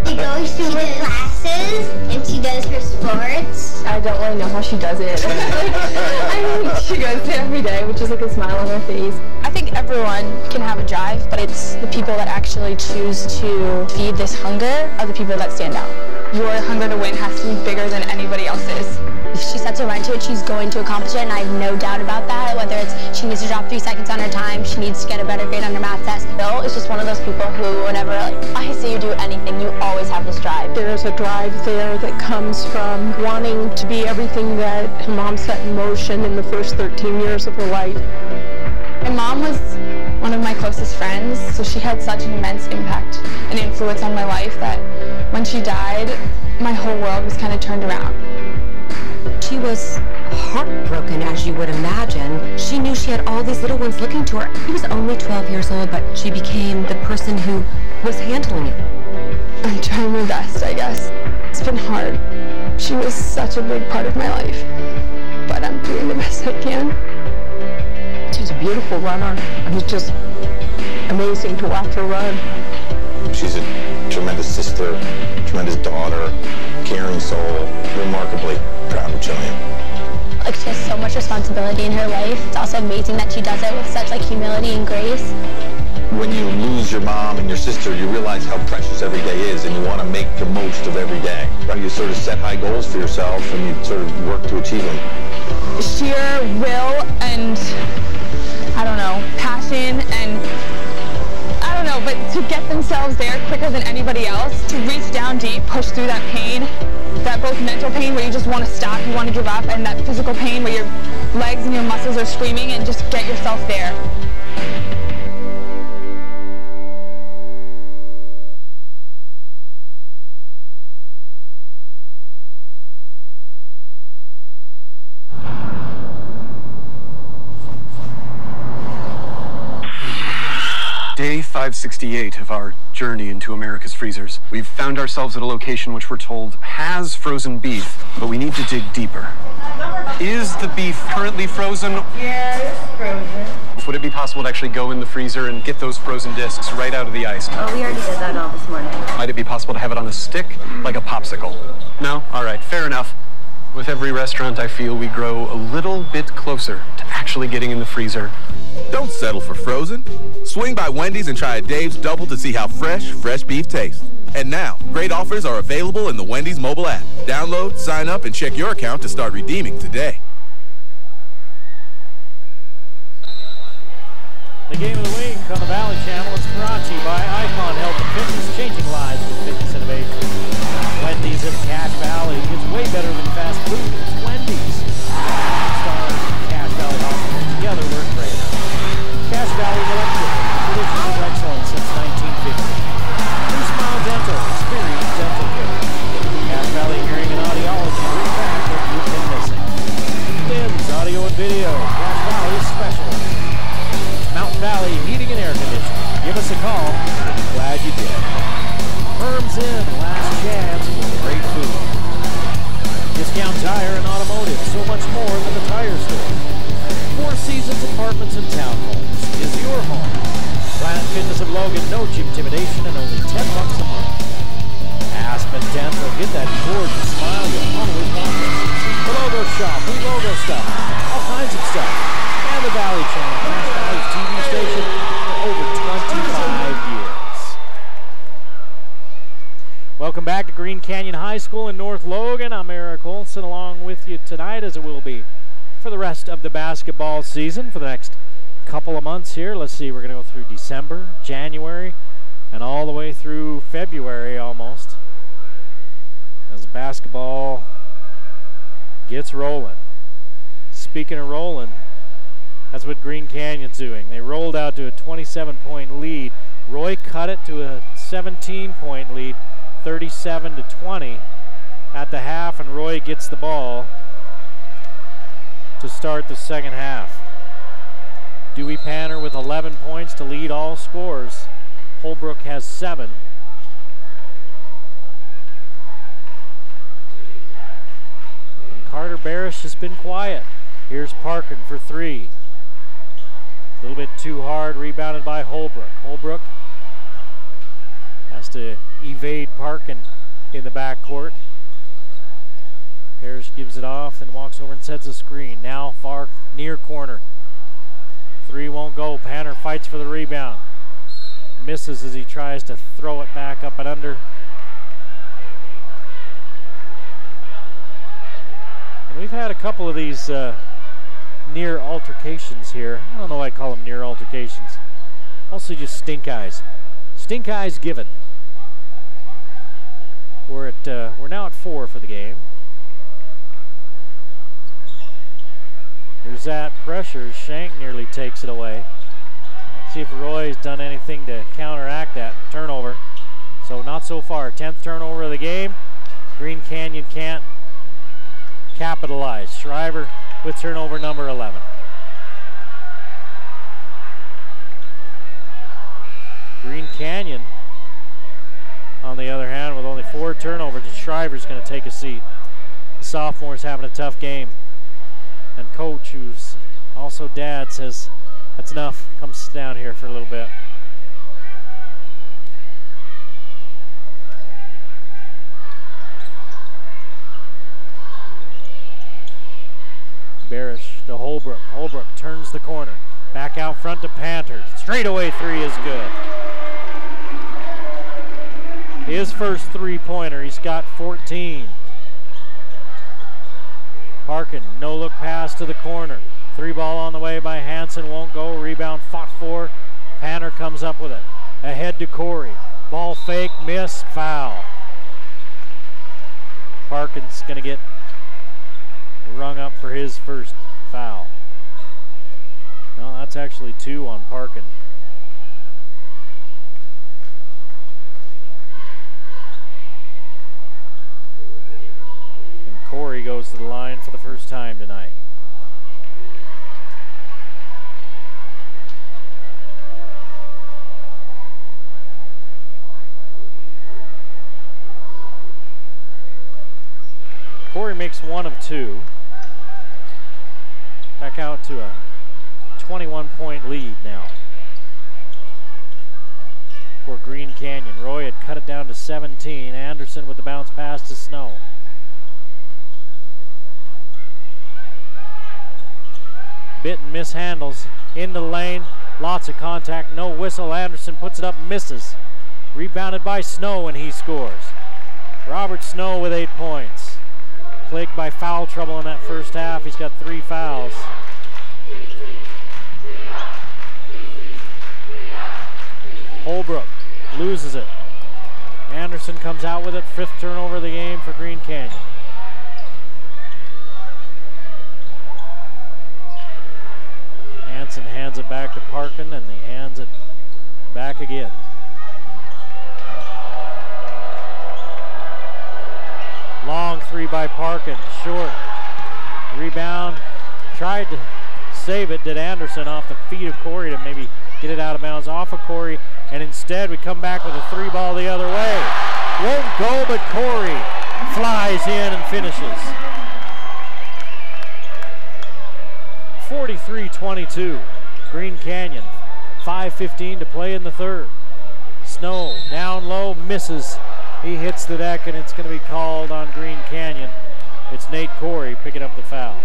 She goes to her classes and she does her sports. I don't really know how she does it. I mean, she goes there every day with just like a smile on her face. I think everyone can have a drive, but it's the people that actually choose to feed this hunger are the people that stand out. Your hunger to win has to be bigger than anybody else's. If she sets her mind to it, she's going to accomplish it, and I have no doubt about that. Whether it's she needs to drop 3 seconds on her time, she needs to get a better grade on her math test. Bill is just one of those people who, whenever I say you do anything, you always have this drive. There's a drive there that comes from wanting to be everything that her mom set in motion in the first 13 years of her life. My mom was one of my closest friends, so she had such an immense impact and influence on my life that when she died, my whole world was kind of turned around. She was heartbroken, as you would imagine. She knew she had all these little ones looking to her. She was only 12 years old, but she became the person who was handling it. I'm trying my best, I guess. It's been hard. She was such a big part of my life, but I'm doing the best I can. She's a beautiful runner. It was just amazing to watch her run. She's a tremendous sister, tremendous daughter, caring soul, remarkably proud of Jillian. Like, she has so much responsibility in her life. It's also amazing that she does it with such humility and grace. When you lose your mom and your sister, you realize how precious every day is, and you want to make the most of every day. You sort of set high goals for yourself, and you sort of work to achieve them. Sheer will and, passion and everybody else to reach down deep, push through that pain, that both mental pain where you just want to stop, you want to give up, and that physical pain where your legs and your muscles are screaming, and just get yourself there. Day 568 of our journey into America's freezers. We've found ourselves at a location which we're told has frozen beef, but we need to dig deeper. Is the beef currently frozen? Yeah, it's frozen. Would it be possible to actually go in the freezer and get those frozen discs right out of the ice? Oh, we already did that all this morning. Might it be possible to have it on a stick, like a popsicle? No? All right, fair enough. With every restaurant, I feel we grow a little bit closer to actually getting in the freezer. Don't settle for frozen. Swing by Wendy's and try a Dave's Double to see how fresh beef tastes. And now, great offers are available in the Wendy's mobile app. Download, sign up, and check your account to start redeeming today. The game of the week on the Valley Channel is brought to you by Icon Health and Fitness, changing lives with fitness innovation. Wendy's in Cache Valley. It's way better than fast food. It's Wendy's. Stars Cache Valley Hospital. Together we're great. Cache Valley Electric, traditions of excellence since 1950. New Smile Dental, experience dental care. Cache Valley Hearing and Audiology, bring back what you've been missing. Limbs Audio and Video, Cache Valley Specialist. Mountain Valley Heating and Air Conditioning. Give us a call. Glad you did. Firms Inn, last chance for great food. Discount Tire and Automotive, so much more than the tire store. Four Seasons Apartments and Townhomes is your home. Planet Fitness of Logan, no intimidation and only $10 a month. Aspen Dental, get that gorgeous smile you always wanted. The Logo Shop, we logo stuff, all kinds of stuff. And the Valley Channel, Cache Valley's TV station for over 25 years. Welcome back to Green Canyon High School in North Logan. I'm Eric Olson along with you tonight, as it will be for the rest of the basketball season for the next couple of months here. Let's see, we're going to go through December, January, and all the way through February almost, as basketball gets rolling. Speaking of rolling, that's what Green Canyon's doing. They rolled out to a 27-point lead. Roy cut it to a 17-point lead, 37-20 at the half, and Roy gets the ball to start the second half. Dewey Panner with 11 points to lead all scores. Holbrook has 7. And Carter Barish has been quiet. Here's Parkin for 3. A little bit too hard, rebounded by Holbrook. Holbrook has to evade Parkin in the backcourt. Parrish gives it off, then walks over and sets a screen. Now far near corner. 3 won't go. Panner fights for the rebound. Misses as he tries to throw it back up and under. And we've had a couple of these near altercations here. I don't know why I'd call them near altercations. Mostly just stink eyes. Stink eyes given. We're now at 4 for the game. There's that pressure. Shank nearly takes it away. See if Roy's done anything to counteract that turnover. So not so far. 10th turnover of the game. Green Canyon can't capitalize. Shriver with turnover number 11. Green Canyon, on the other hand, with only 4 turnovers, Shriver's going to take a seat. The sophomore's having a tough game. And coach, who's also dad, says, that's enough. Come sit down here for a little bit. Barish to Holbrook. Holbrook turns the corner. Back out front to Panther. Straightaway 3 is good. His first 3-pointer. He's got 14. Parkin, no-look pass to the corner. 3 ball on the way by Hansen, won't go. Rebound fought for. Panner comes up with it. Ahead to Corey. Ball fake, miss, foul. Parkin's going to get rung up for his first foul. No, that's actually 2 on Parkin. And Corey goes to the line for the first time tonight. Corey makes 1 of 2. Back out to a 21-point lead now for Green Canyon. Roy had cut it down to 17. Anderson with the bounce pass to Snow. Bitten mishandles into the lane. Lots of contact, no whistle. Anderson puts it up, misses. Rebounded by Snow, and he scores. Robert Snow with 8 points. Plagued by foul trouble in that first half. He's got 3 fouls. Holbrook loses it. Anderson comes out with it. 5th turnover of the game for Green Canyon. Hansen hands it back to Parkin, and he hands it back again. Long 3 by Parkin, short. Rebound, tried to save it, did Anderson off the feet of Corey to maybe get it out of bounds off of Corey, and instead we come back with a 3 ball the other way. Won't go, but Corey flies in and finishes. 43-22, Green Canyon, 5:15 to play in the third. Snow down low, misses. He hits the deck, and it's going to be called on Green Canyon. It's Nate Corey picking up the foul.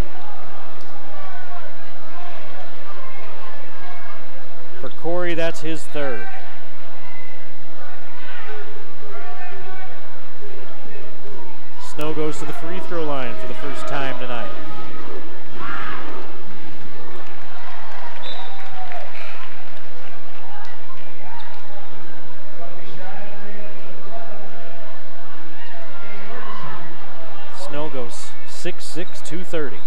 For Corey, that's his 3rd. Snow goes to the free throw line for the first time tonight. Snow goes 6'6", 230.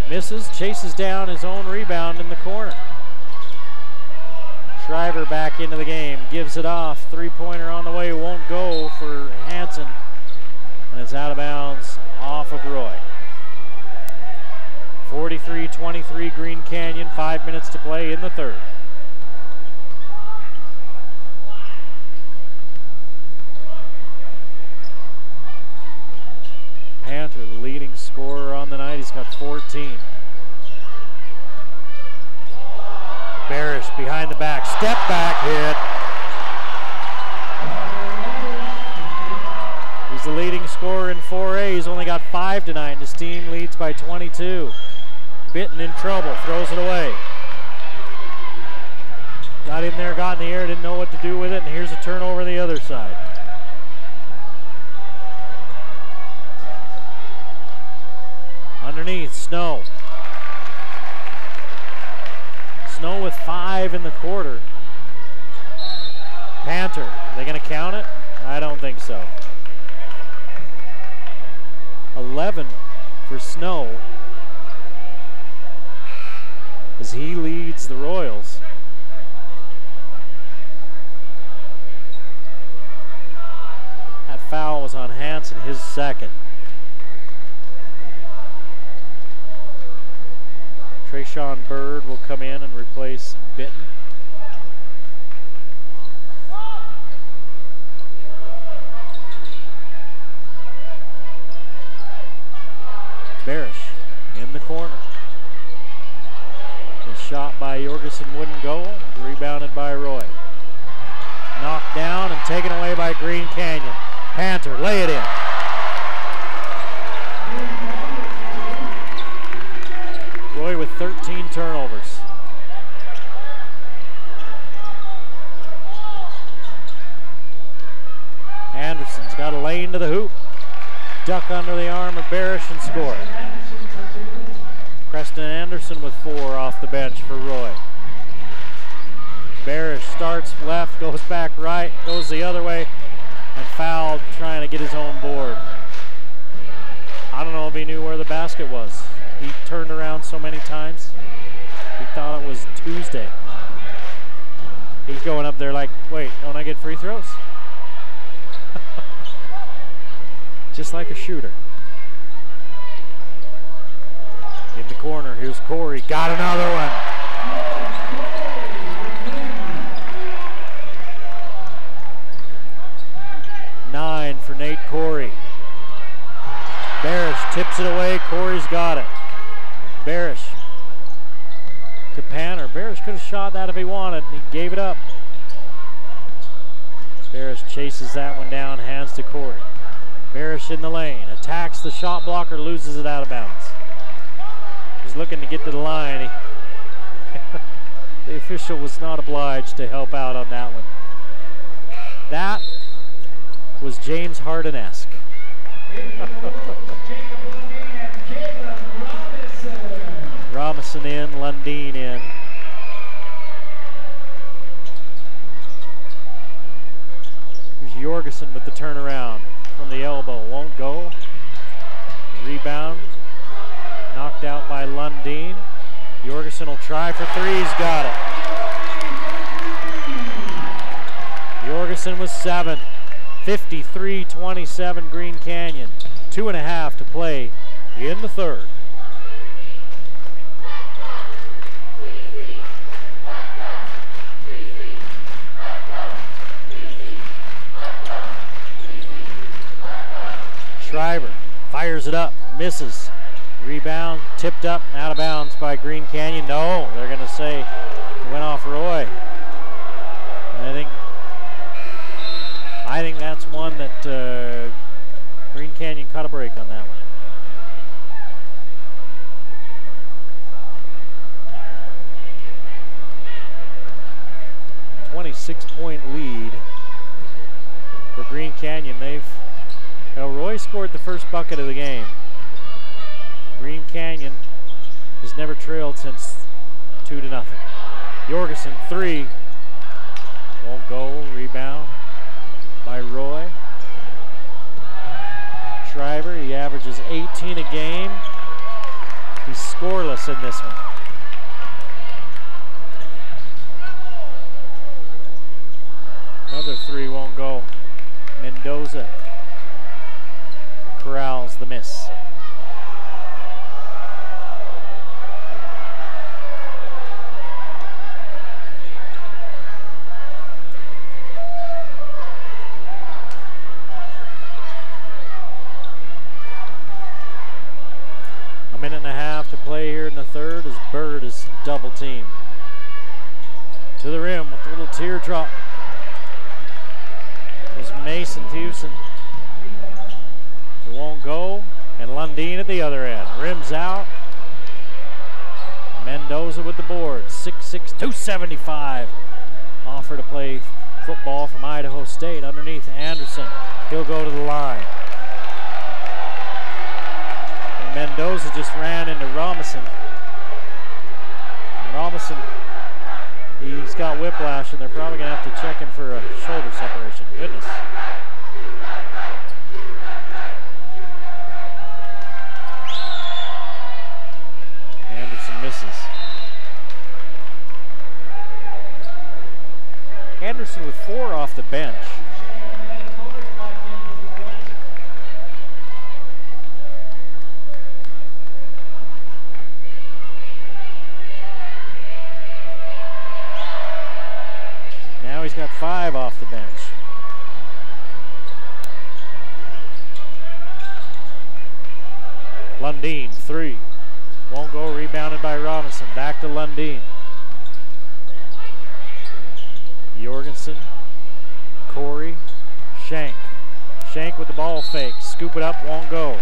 Misses, chases down his own rebound in the corner. Shriver back into the game, gives it off. 3-pointer on the way, won't go for Hansen. And it's out of bounds off of Roy. 43-23 Green Canyon, 5 minutes to play in the third. Panther, the leading scorer on the night. He's got 14. Barish behind the back. Step back hit. He's the leading scorer in 4A. He's only got 5 tonight, and his team leads by 22. Bitten in trouble. Throws it away. Got in there, got in the air, didn't know what to do with it, and here's a turnover the other side. Underneath, Snow. Snow with 5 in the quarter. Panther, are they going to count it? I don't think so. 11 for Snow as he leads the Royals. That foul was on Hansen, his 2nd. Trayshawn Bird will come in and replace Bitten. Barish in the corner. The shot by Jorgensen wouldn't go, rebounded by Roy. Knocked down and taken away by Green Canyon. Panther, lay it in. Roy with 13 turnovers. Anderson's got a lane to the hoop. Duck under the arm of Barish and score. Preston Anderson with 4 off the bench for Roy. Barish starts left, goes back right, goes the other way, and fouled trying to get his own board. I don't know if he knew where the basket was. He turned around so many times. He thought it was Tuesday. He's going up there like, wait, don't I get free throws? Just like a shooter. In the corner, here's Corey. Got another one. Nine for Nate Corey. Barish tips it away. Corey's got it. Barish to Panner. Barish could have shot that if he wanted, and he gave it up. Barish chases that one down, hands to Corey. Barish in the lane, attacks the shot blocker, loses it out of bounds. He's looking to get to the line. The official was not obliged to help out on that one. That was James Harden-esque. Robinson in, Lundeen in. Here's Jorgensen with the turnaround from the elbow. Won't go. Rebound. Knocked out by Lundeen. Jorgensen will try for 3. He's got it. Jorgensen with 7. 53-27 Green Canyon. 2.5 to play in the third. Schreiber fires it up, misses. Rebound, tipped up, out of bounds by Green Canyon. No, they're going to say it went off Roy. And I think that's one that Green Canyon caught a break on that one. 26-point lead for Green Canyon. Roy scored the first bucket of the game. Green Canyon has never trailed since 2-0. Jorgensen 3. Won't go. Rebound by Roy. Schreiber, he averages 18 a game. He's scoreless in this one. Another 3 won't go. Mendoza corrals the miss. A minute and a half to play here in the third as Bird is double teamed. To the rim with a little teardrop was Mason Hewson. It won't go, and Lundeen at the other end. Rims out. Mendoza with the board. 6'6", 275. Offer to play football from Idaho State underneath Anderson. He'll go to the line. And Mendoza just ran into Robinson. Robinson, he's got whiplash, and they're probably going to have to check him for a shoulder separation. Goodness. Anderson misses. Anderson with 4 off the bench. Now he's got 5 off the bench. Lundeen, 3. Won't go, rebounded by Robinson. Back to Lundeen. Jorgensen, Corey, Shank. Shank with the ball fake. Scoop it up, won't go.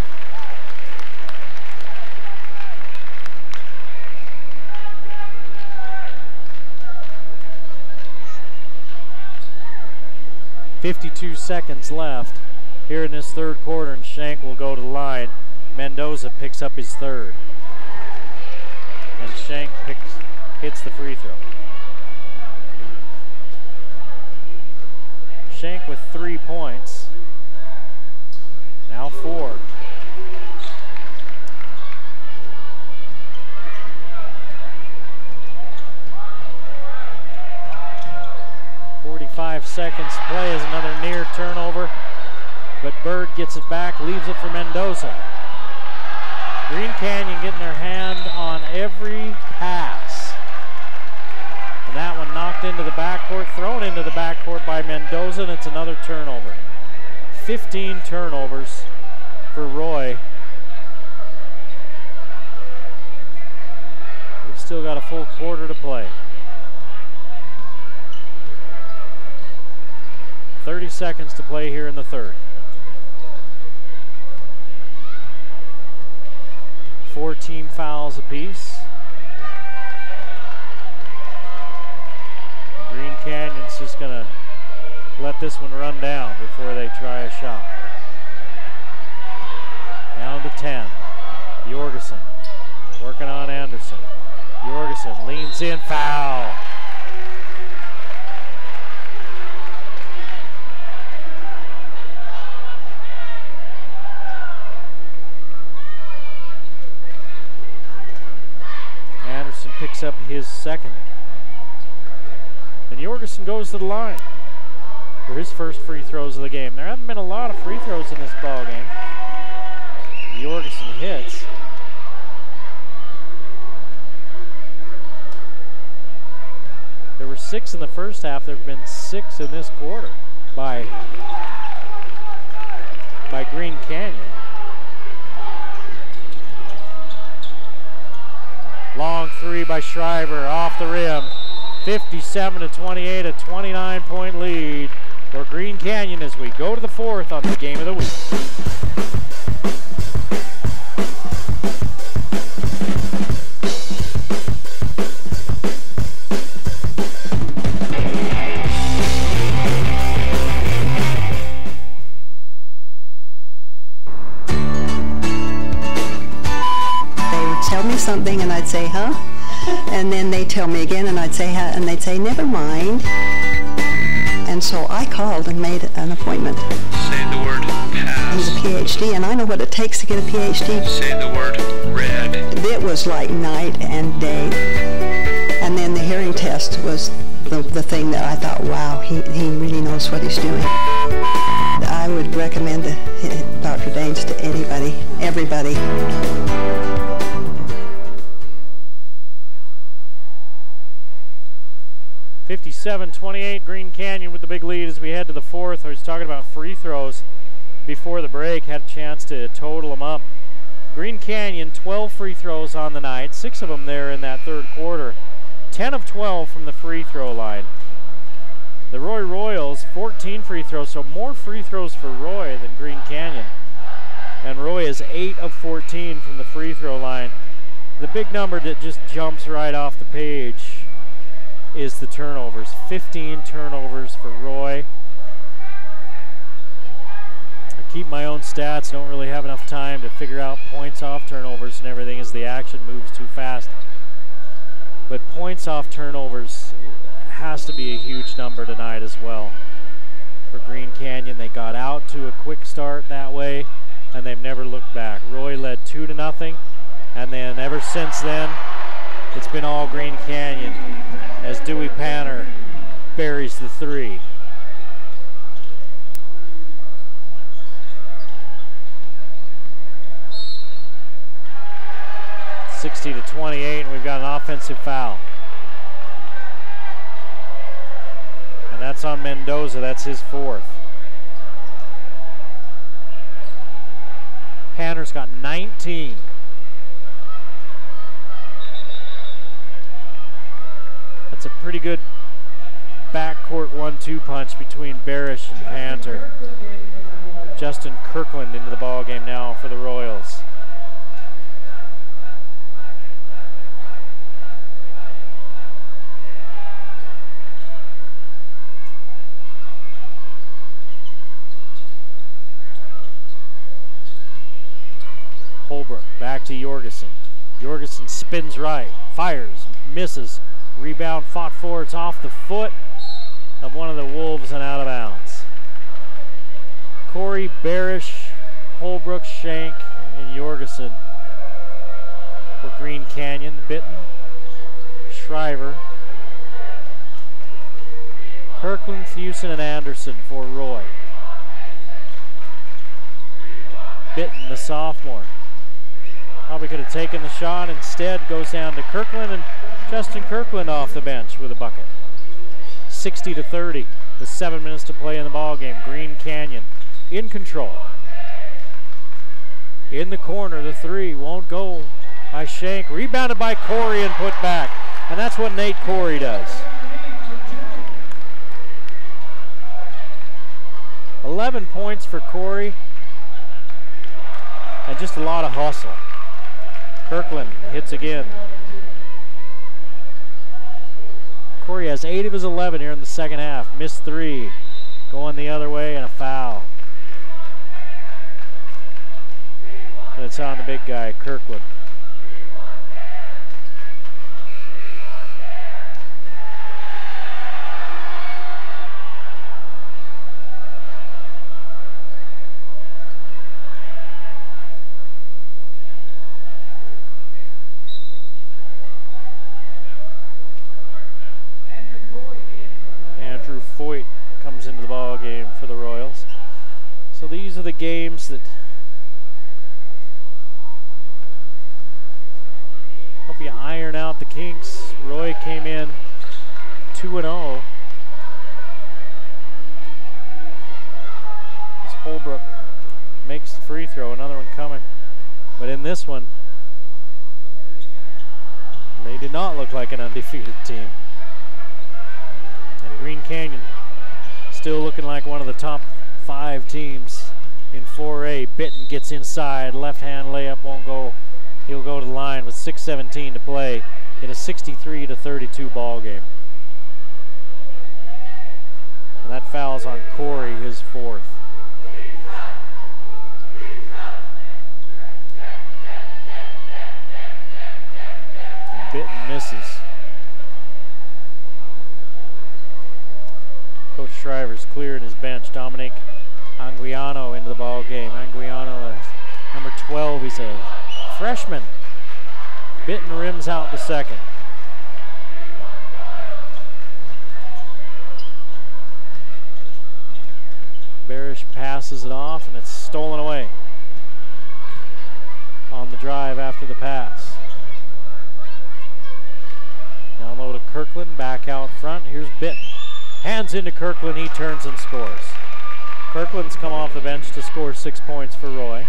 .52 seconds left here in this third quarter, and Shank will go to the line. Mendoza picks up his third. And Schenk hits the free throw. Schenk with 3 points. Now 4. .45 seconds to play is another near turnover, but Bird gets it back, leaves it for Mendoza. Green Canyon getting their hand on every pass. And that one knocked into the backcourt, thrown into the backcourt by Mendoza, and it's another turnover. 15 turnovers for Roy. We've still got a full quarter to play. 30 seconds to play here in the third. 14 fouls apiece. Green Canyon's just going to let this one run down before they try a shot. Down to 10. Jorgensen working on Anderson. Jorgensen leans in, foul. Anderson picks up his second. And Jorgensen goes to the line for his first free throws of the game. There haven't been a lot of free throws in this ball game. Jorgensen hits. There were 6 in the first half. There have been 6 in this quarter by Green Canyon. Long three by Schreiber off the rim. 57-28, a 29-point lead for Green Canyon as we go to the fourth on the game of the week. Tell me something and I'd say, huh? And then they tell me again and I'd say, huh? And they'd say, never mind. And so I called and made an appointment. Say the word pass. He's a PhD and I know what it takes to get a PhD. Say the word red. It was like night and day. And then the hearing test was the thing that I thought, wow, he really knows what he's doing. I would recommend Dr. Daines to anybody, everybody. 57-28, Green Canyon with the big lead as we head to the fourth. I was talking about free throws before the break, had a chance to total them up. Green Canyon, 12 free throws on the night, 6 of them there in that third quarter. 10 of 12 from the free throw line. The Roy Royals, 14 free throws, so more free throws for Roy than Green Canyon. And Roy is 8 of 14 from the free throw line. The big number that just jumps right off the page is the turnovers. 15 turnovers for Roy. I keep my own stats, don't really have enough time to figure out points off turnovers and everything as the action moves too fast. But points off turnovers has to be a huge number tonight as well. For Green Canyon, they got out to a quick start that way and they've never looked back. Roy led 2-0, and then ever since then it's been all Green Canyon as Dewey Panner buries the three. (60-28), and we've got an offensive foul. And that's on Mendoza, that's his fourth. Panner's got 19. That's a pretty good backcourt 1-2 punch between Barish and Panter. Justin Kirkland into the ball game now for the Royals. Holbrook back to Jorgensen. Jorgensen spins right, fires, misses. Rebound fought for, it's off the foot of one of the Wolves and out of bounds. Corey, Barish, Holbrook, Shank, and Jorgensen for Green Canyon. Bitten, Shriver, Kirkland, Fusen, and Anderson for Roy. Bitten, the sophomore. Probably could have taken the shot. Instead, goes down to Kirkland, and Justin Kirkland off the bench with a bucket. 60-30 with 7 minutes to play in the ball game. Green Canyon in control. In the corner, the three won't go by Shank. Rebounded by Corey and put back. And that's what Nate Corey does. 11 points for Corey. And just a lot of hustle. Kirkland hits again. Corey has 8 of his 11 here in the second half. Missed 3. Going the other way and a foul. And it's on the big guy, Kirkland. Andrew Foyt comes into the ball game for the Royals. So these are the games that help you iron out the kinks. Roy came in 2-0. As Holbrook makes the free throw, another one coming. But in this one, they did not look like an undefeated team. And Green Canyon still looking like one of the top 5 teams in 4A. Bitten gets inside, left hand layup won't go. He'll go to the line with 6:17 to play in a 63-32 ball game. And that foul's on Corey, his 4th. And Bitten misses. Coach Shriver's clearing his bench. Dominic Anguiano into the ball game. Anguiano is number 12. He's a freshman. Bitten rims out the second. Barish passes it off and it's stolen away on the drive after the pass. Down low to Kirkland, back out front. Here's Bitten. Hands into Kirkland, he turns and scores. Kirkland's come off the bench to score 6 points for Roy.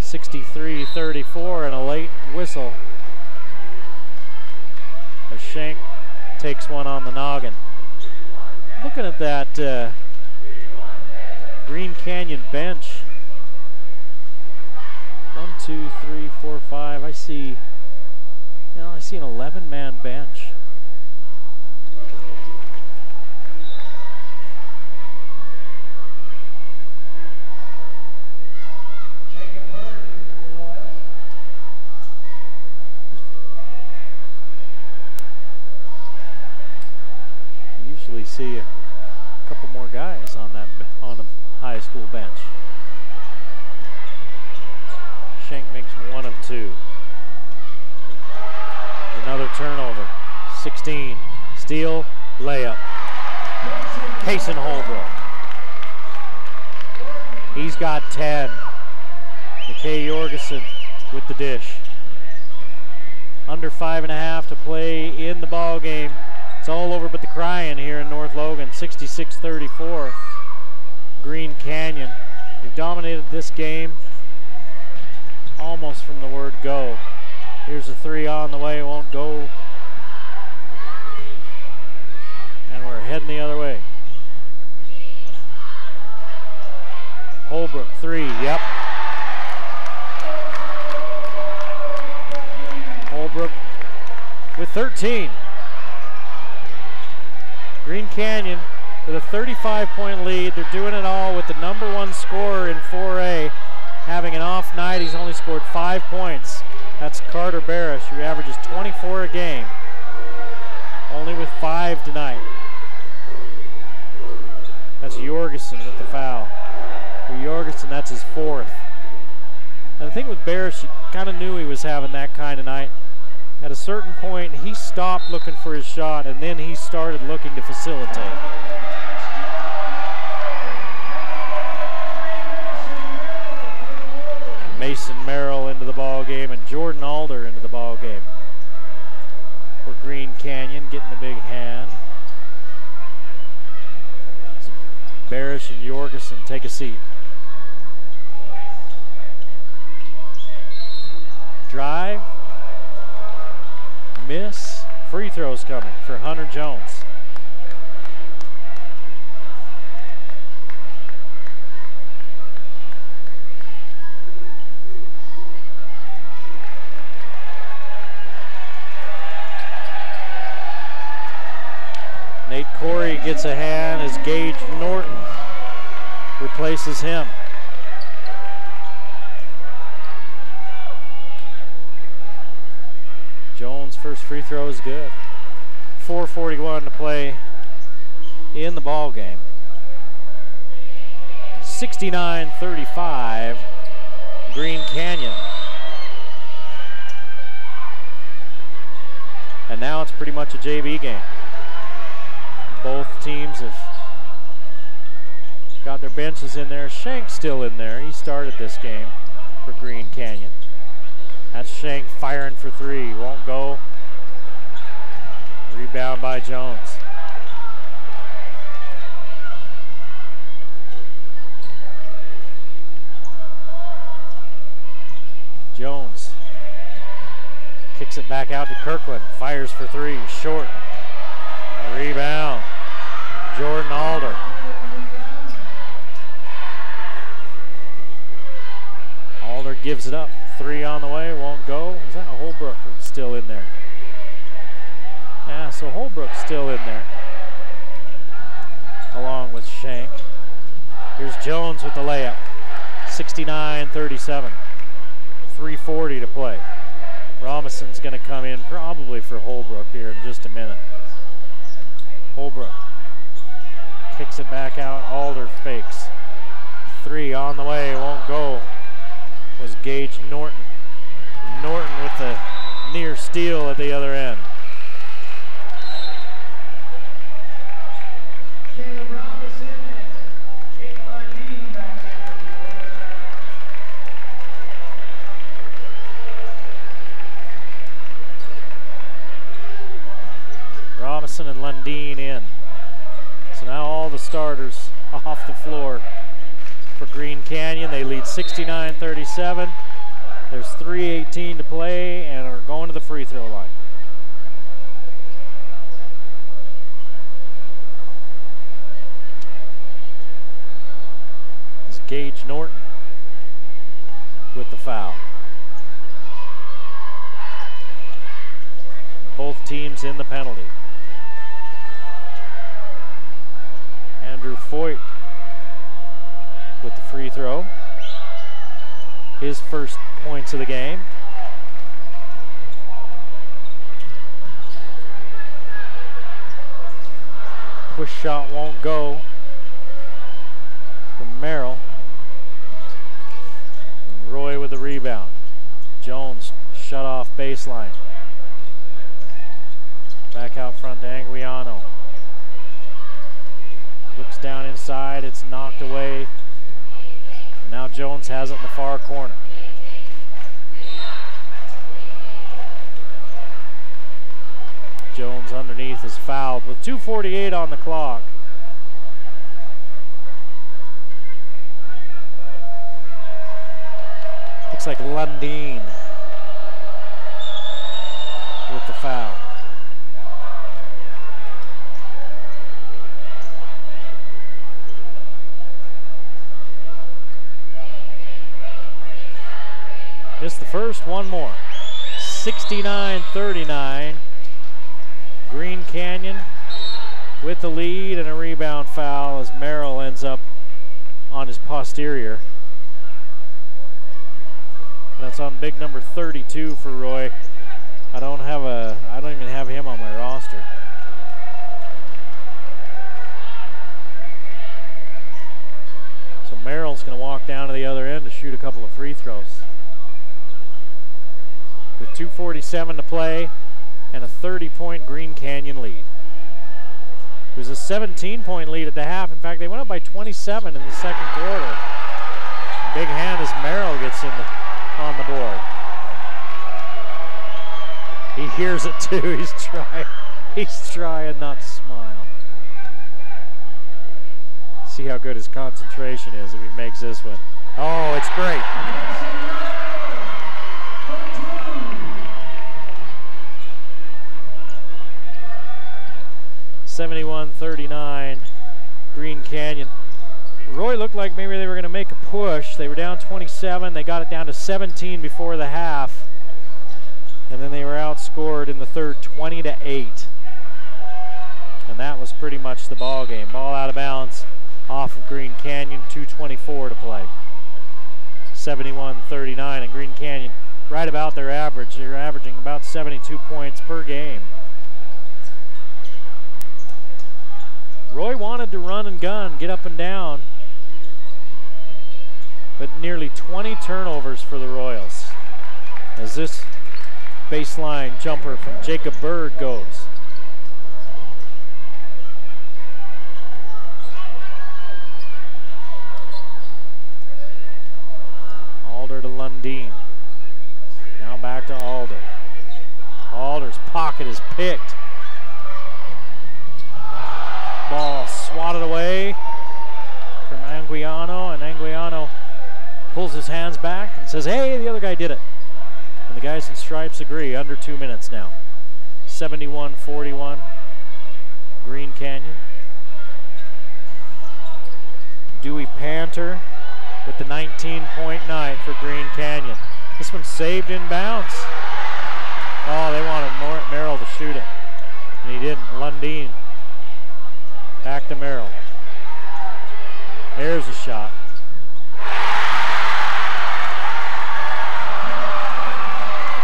63-34 and a late whistle. As Shank takes one on the noggin. Looking at that Green Canyon bench. 1, 2, 3, 4, 5. I see an 11-man bench. Usually see a couple more guys on the high school bench. Shank makes 1 of 2. Another turnover. 16. Steal, layup. Payson Holbrook. He's got 10. McKay Jorgensen with the dish. Under 5.5 to play in the ball game. It's all over but the crying here in North Logan. 66-34. Green Canyon. They've dominated this game almost from the word go. Here's a 3 on the way, won't go. And we're heading the other way. Holbrook, 3, yep. Holbrook with 13. Green Canyon with a 35-point lead. They're doing it all with the #1 scorer in 4A having an off night. He's only scored 5 points. That's Carter Barish, who averages 24 a game, only with 5 tonight. That's Jorgensen with the foul. For Jorgensen, that's his 4th. And the thing with Barish, you kind of knew he was having that kind of night. At a certain point, he stopped looking for his shot, and then he started looking to facilitate. Mason Merrill into the ball game, and Jordan Alder into the ball game. For Green Canyon, getting a big hand. Barish and Jorgensen take a seat. Drive. Miss. Free throws coming for Hunter Jones. Nate Corey gets a hand as Gage Norton replaces him. Jones' first free throw is good. 4:41 to play in the ball game. 69-35, Green Canyon. And now it's pretty much a JV game. Both teams have got their benches in there. Shank's still in there. He started this game for Green Canyon. That's Shank firing for 3. Won't go. Rebound by Jones. Jones kicks it back out to Kirkland. Fires for 3. Short. Rebound. Jordan Alder. Alder gives it up. 3 on the way, won't go. Is that a Holbrook still in there? Yeah, so Holbrook's still in there, along with Shank. Here's Jones with the layup. 69-37. 3:40 to play. Robinson's going to come in probably for Holbrook here in just a minute. Holbrook kicks it back out. Alder fakes. 3 on the way, won't go. Was Gage Norton. Norton with the near steal at the other end. Robinson and Lundeen in. So now all the starters off the floor for Green Canyon. They lead 69-37. There's 3:18 to play and are going to the free throw line. It's Gage Norton with the foul. Both teams in the penalty. Andrew Foyt with the free throw. His first points of the game. Push shot won't go from Merrill. And Roy with the rebound. Jones shut off baseline. Back out front to Anguiano. Looks down inside, it's knocked away. Now Jones has it in the far corner. Jones underneath is fouled with 2:48 on the clock. Looks like Lundeen with the foul. Missed the first, one more. 69-39. Green Canyon with the lead and a rebound foul as Merrill ends up on his posterior. That's on big number 32 for Roy. I don't even have him on my roster. So Merrill's going to walk down to the other end to shoot a couple of free throws. With 2:47 to play and a 30-point Green Canyon lead. It was a 17-point lead at the half. In fact, they went up by 27 in the second quarter. Big hand as Merrill gets on the board. He hears it too. He's trying not to smile. See how good his concentration is if he makes this one. Oh, it's great. (71-39), Green Canyon. Roy looked like maybe they were going to make a push. They were down 27. They got it down to 17 before the half. And then they were outscored in the third 20-8. And that was pretty much the ball game. Ball out of bounds off of Green Canyon, 2:24 to play. 71-39, and Green Canyon right about their average. They're averaging about 72 points per game. Roy wanted to run and gun, get up and down, but nearly 20 turnovers for the Royals as this baseline jumper from Jacob Bird goes. Alder to Lundeen. Now back to Alder. Alder's pocket is picked. Ball swatted away from Anguiano, and Anguiano pulls his hands back and says, hey, the other guy did it. And the guys in stripes agree. Under 2 minutes now. 71-41, Green Canyon. Dewey Panther with the 19-point night for Green Canyon. This one's saved in bounds. Oh, they wanted Merrill to shoot it, and he didn't. Lundeen. Back to Merrill. There's a shot.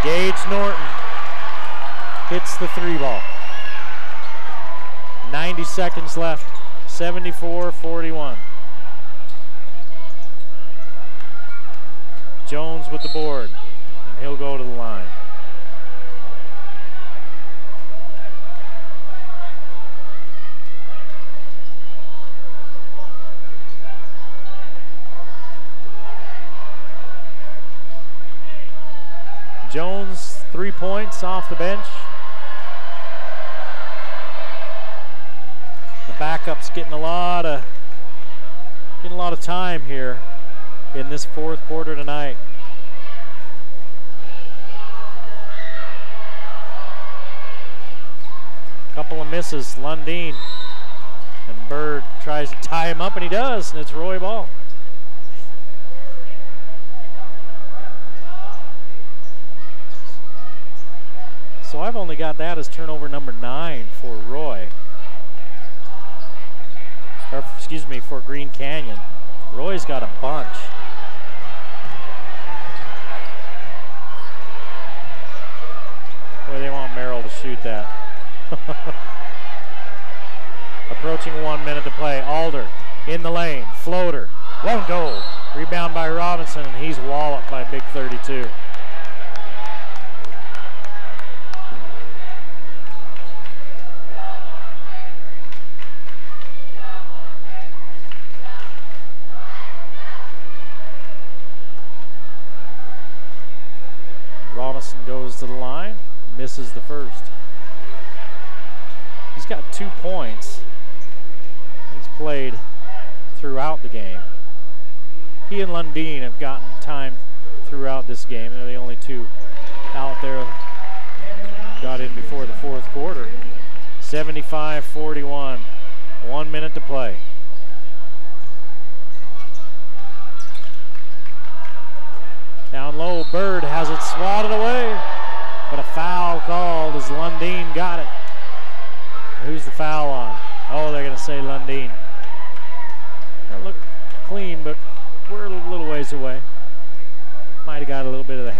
Gage Norton hits the 3-ball. 90 seconds left. 74-41. Jones with the board, and he'll go to the line. Jones, 3 points off the bench. The backup's getting a lot of time here in this fourth quarter tonight. Couple of misses, Lundeen, and Bird tries to tie him up, and he does, and it's Roy ball. So I've only got that as turnover number 9 for Roy. Or, excuse me, for Green Canyon. Roy's got a bunch. Boy, they want Merrill to shoot that. Approaching 1 minute to play. Alder in the lane. Floater. Won't go. Rebound by Robinson, and he's walloped by big 32. Robinson goes to the line, misses the first. He's got 2 points. He's played throughout the game. He and Lundeen have gotten time throughout this game. They're the only two out there got in before the fourth quarter. 75-41, 1 minute to play. Down low, Bird has it swatted away, but a foul called as Lundeen got it. Who's the foul on? Oh, they're going to say Lundeen. That looked clean, but we're a little ways away. Might have got a little bit of the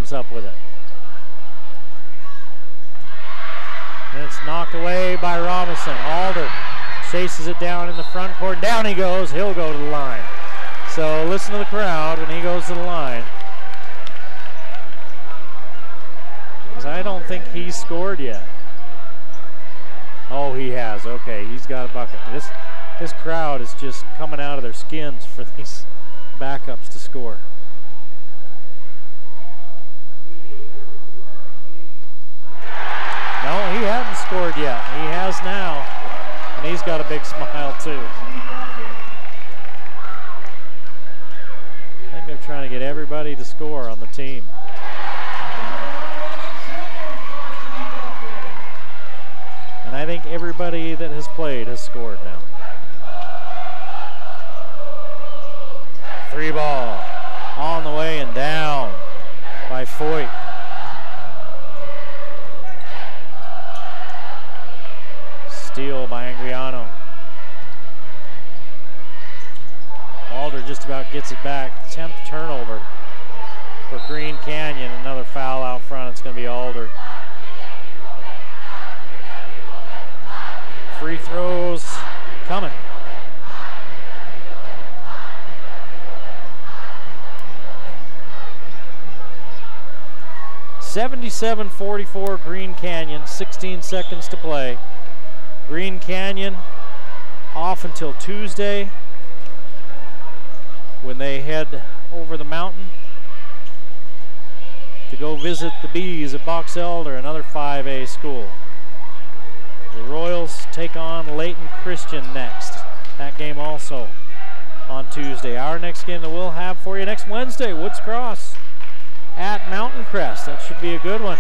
comes up with it. And it's knocked away by Robinson. Alder chases it down in the front court. Down he goes. He'll go to the line. So listen to the crowd when he goes to the line. Because I don't think he's scored yet. Oh, he has. Okay, he's got a bucket. This crowd is just coming out of their skins for these backups to score. No, he hasn't scored yet. He has now, and he's got a big smile too. I think they're trying to get everybody to score on the team. And I think everybody that has played has scored now. 3 ball on the way and down by Foyt. Steal by Angriano. Alder just about gets it back. 10th turnover for Green Canyon. Another foul out front. It's going to be Alder. Free throws coming. (77-44) Green Canyon, 16 seconds to play. Green Canyon off until Tuesday when they head over the mountain to go visit the Bees at Box Elder, another 5A school. The Royals take on Layton Christian next. That game also on Tuesday. Our next game that we'll have for you next Wednesday, Woods Cross at Mountain Crest. That should be a good one.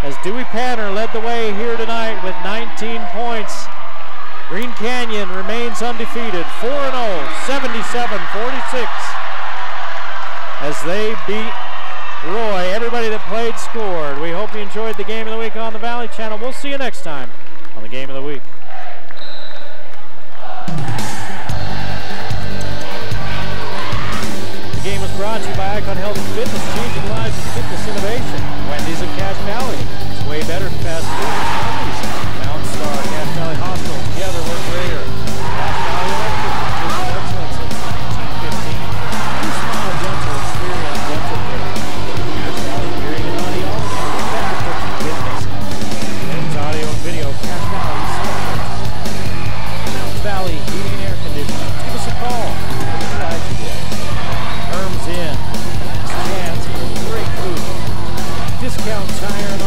As Dewey Panner led the way here tonight with 19 points. Green Canyon remains undefeated, 4-0, 77-46. As they beat Roy. Everybody that played scored. We hope you enjoyed the Game of the Week on the Valley Channel. We'll see you next time on the Game of the Week. The game was brought to you by Icon Health and Fitness, changing lives with fitness innovation. Wendy's of Cache Valley. It's way better fast food than Wendy's. Mountain Star, Cache Valley Hospital. Together we're greater. Cache Valley Electric, nutrition excellence since 1915. New Smile Dental, experience dental care. Cache Valley Hearing and Audiology. Back with fitness. Men's audio and video. Cache Valley Special. Mountain Valley Heating and Air Conditioning. Give us a call. We're glad you did. Terms in. Last chance for great food. Discount Tire and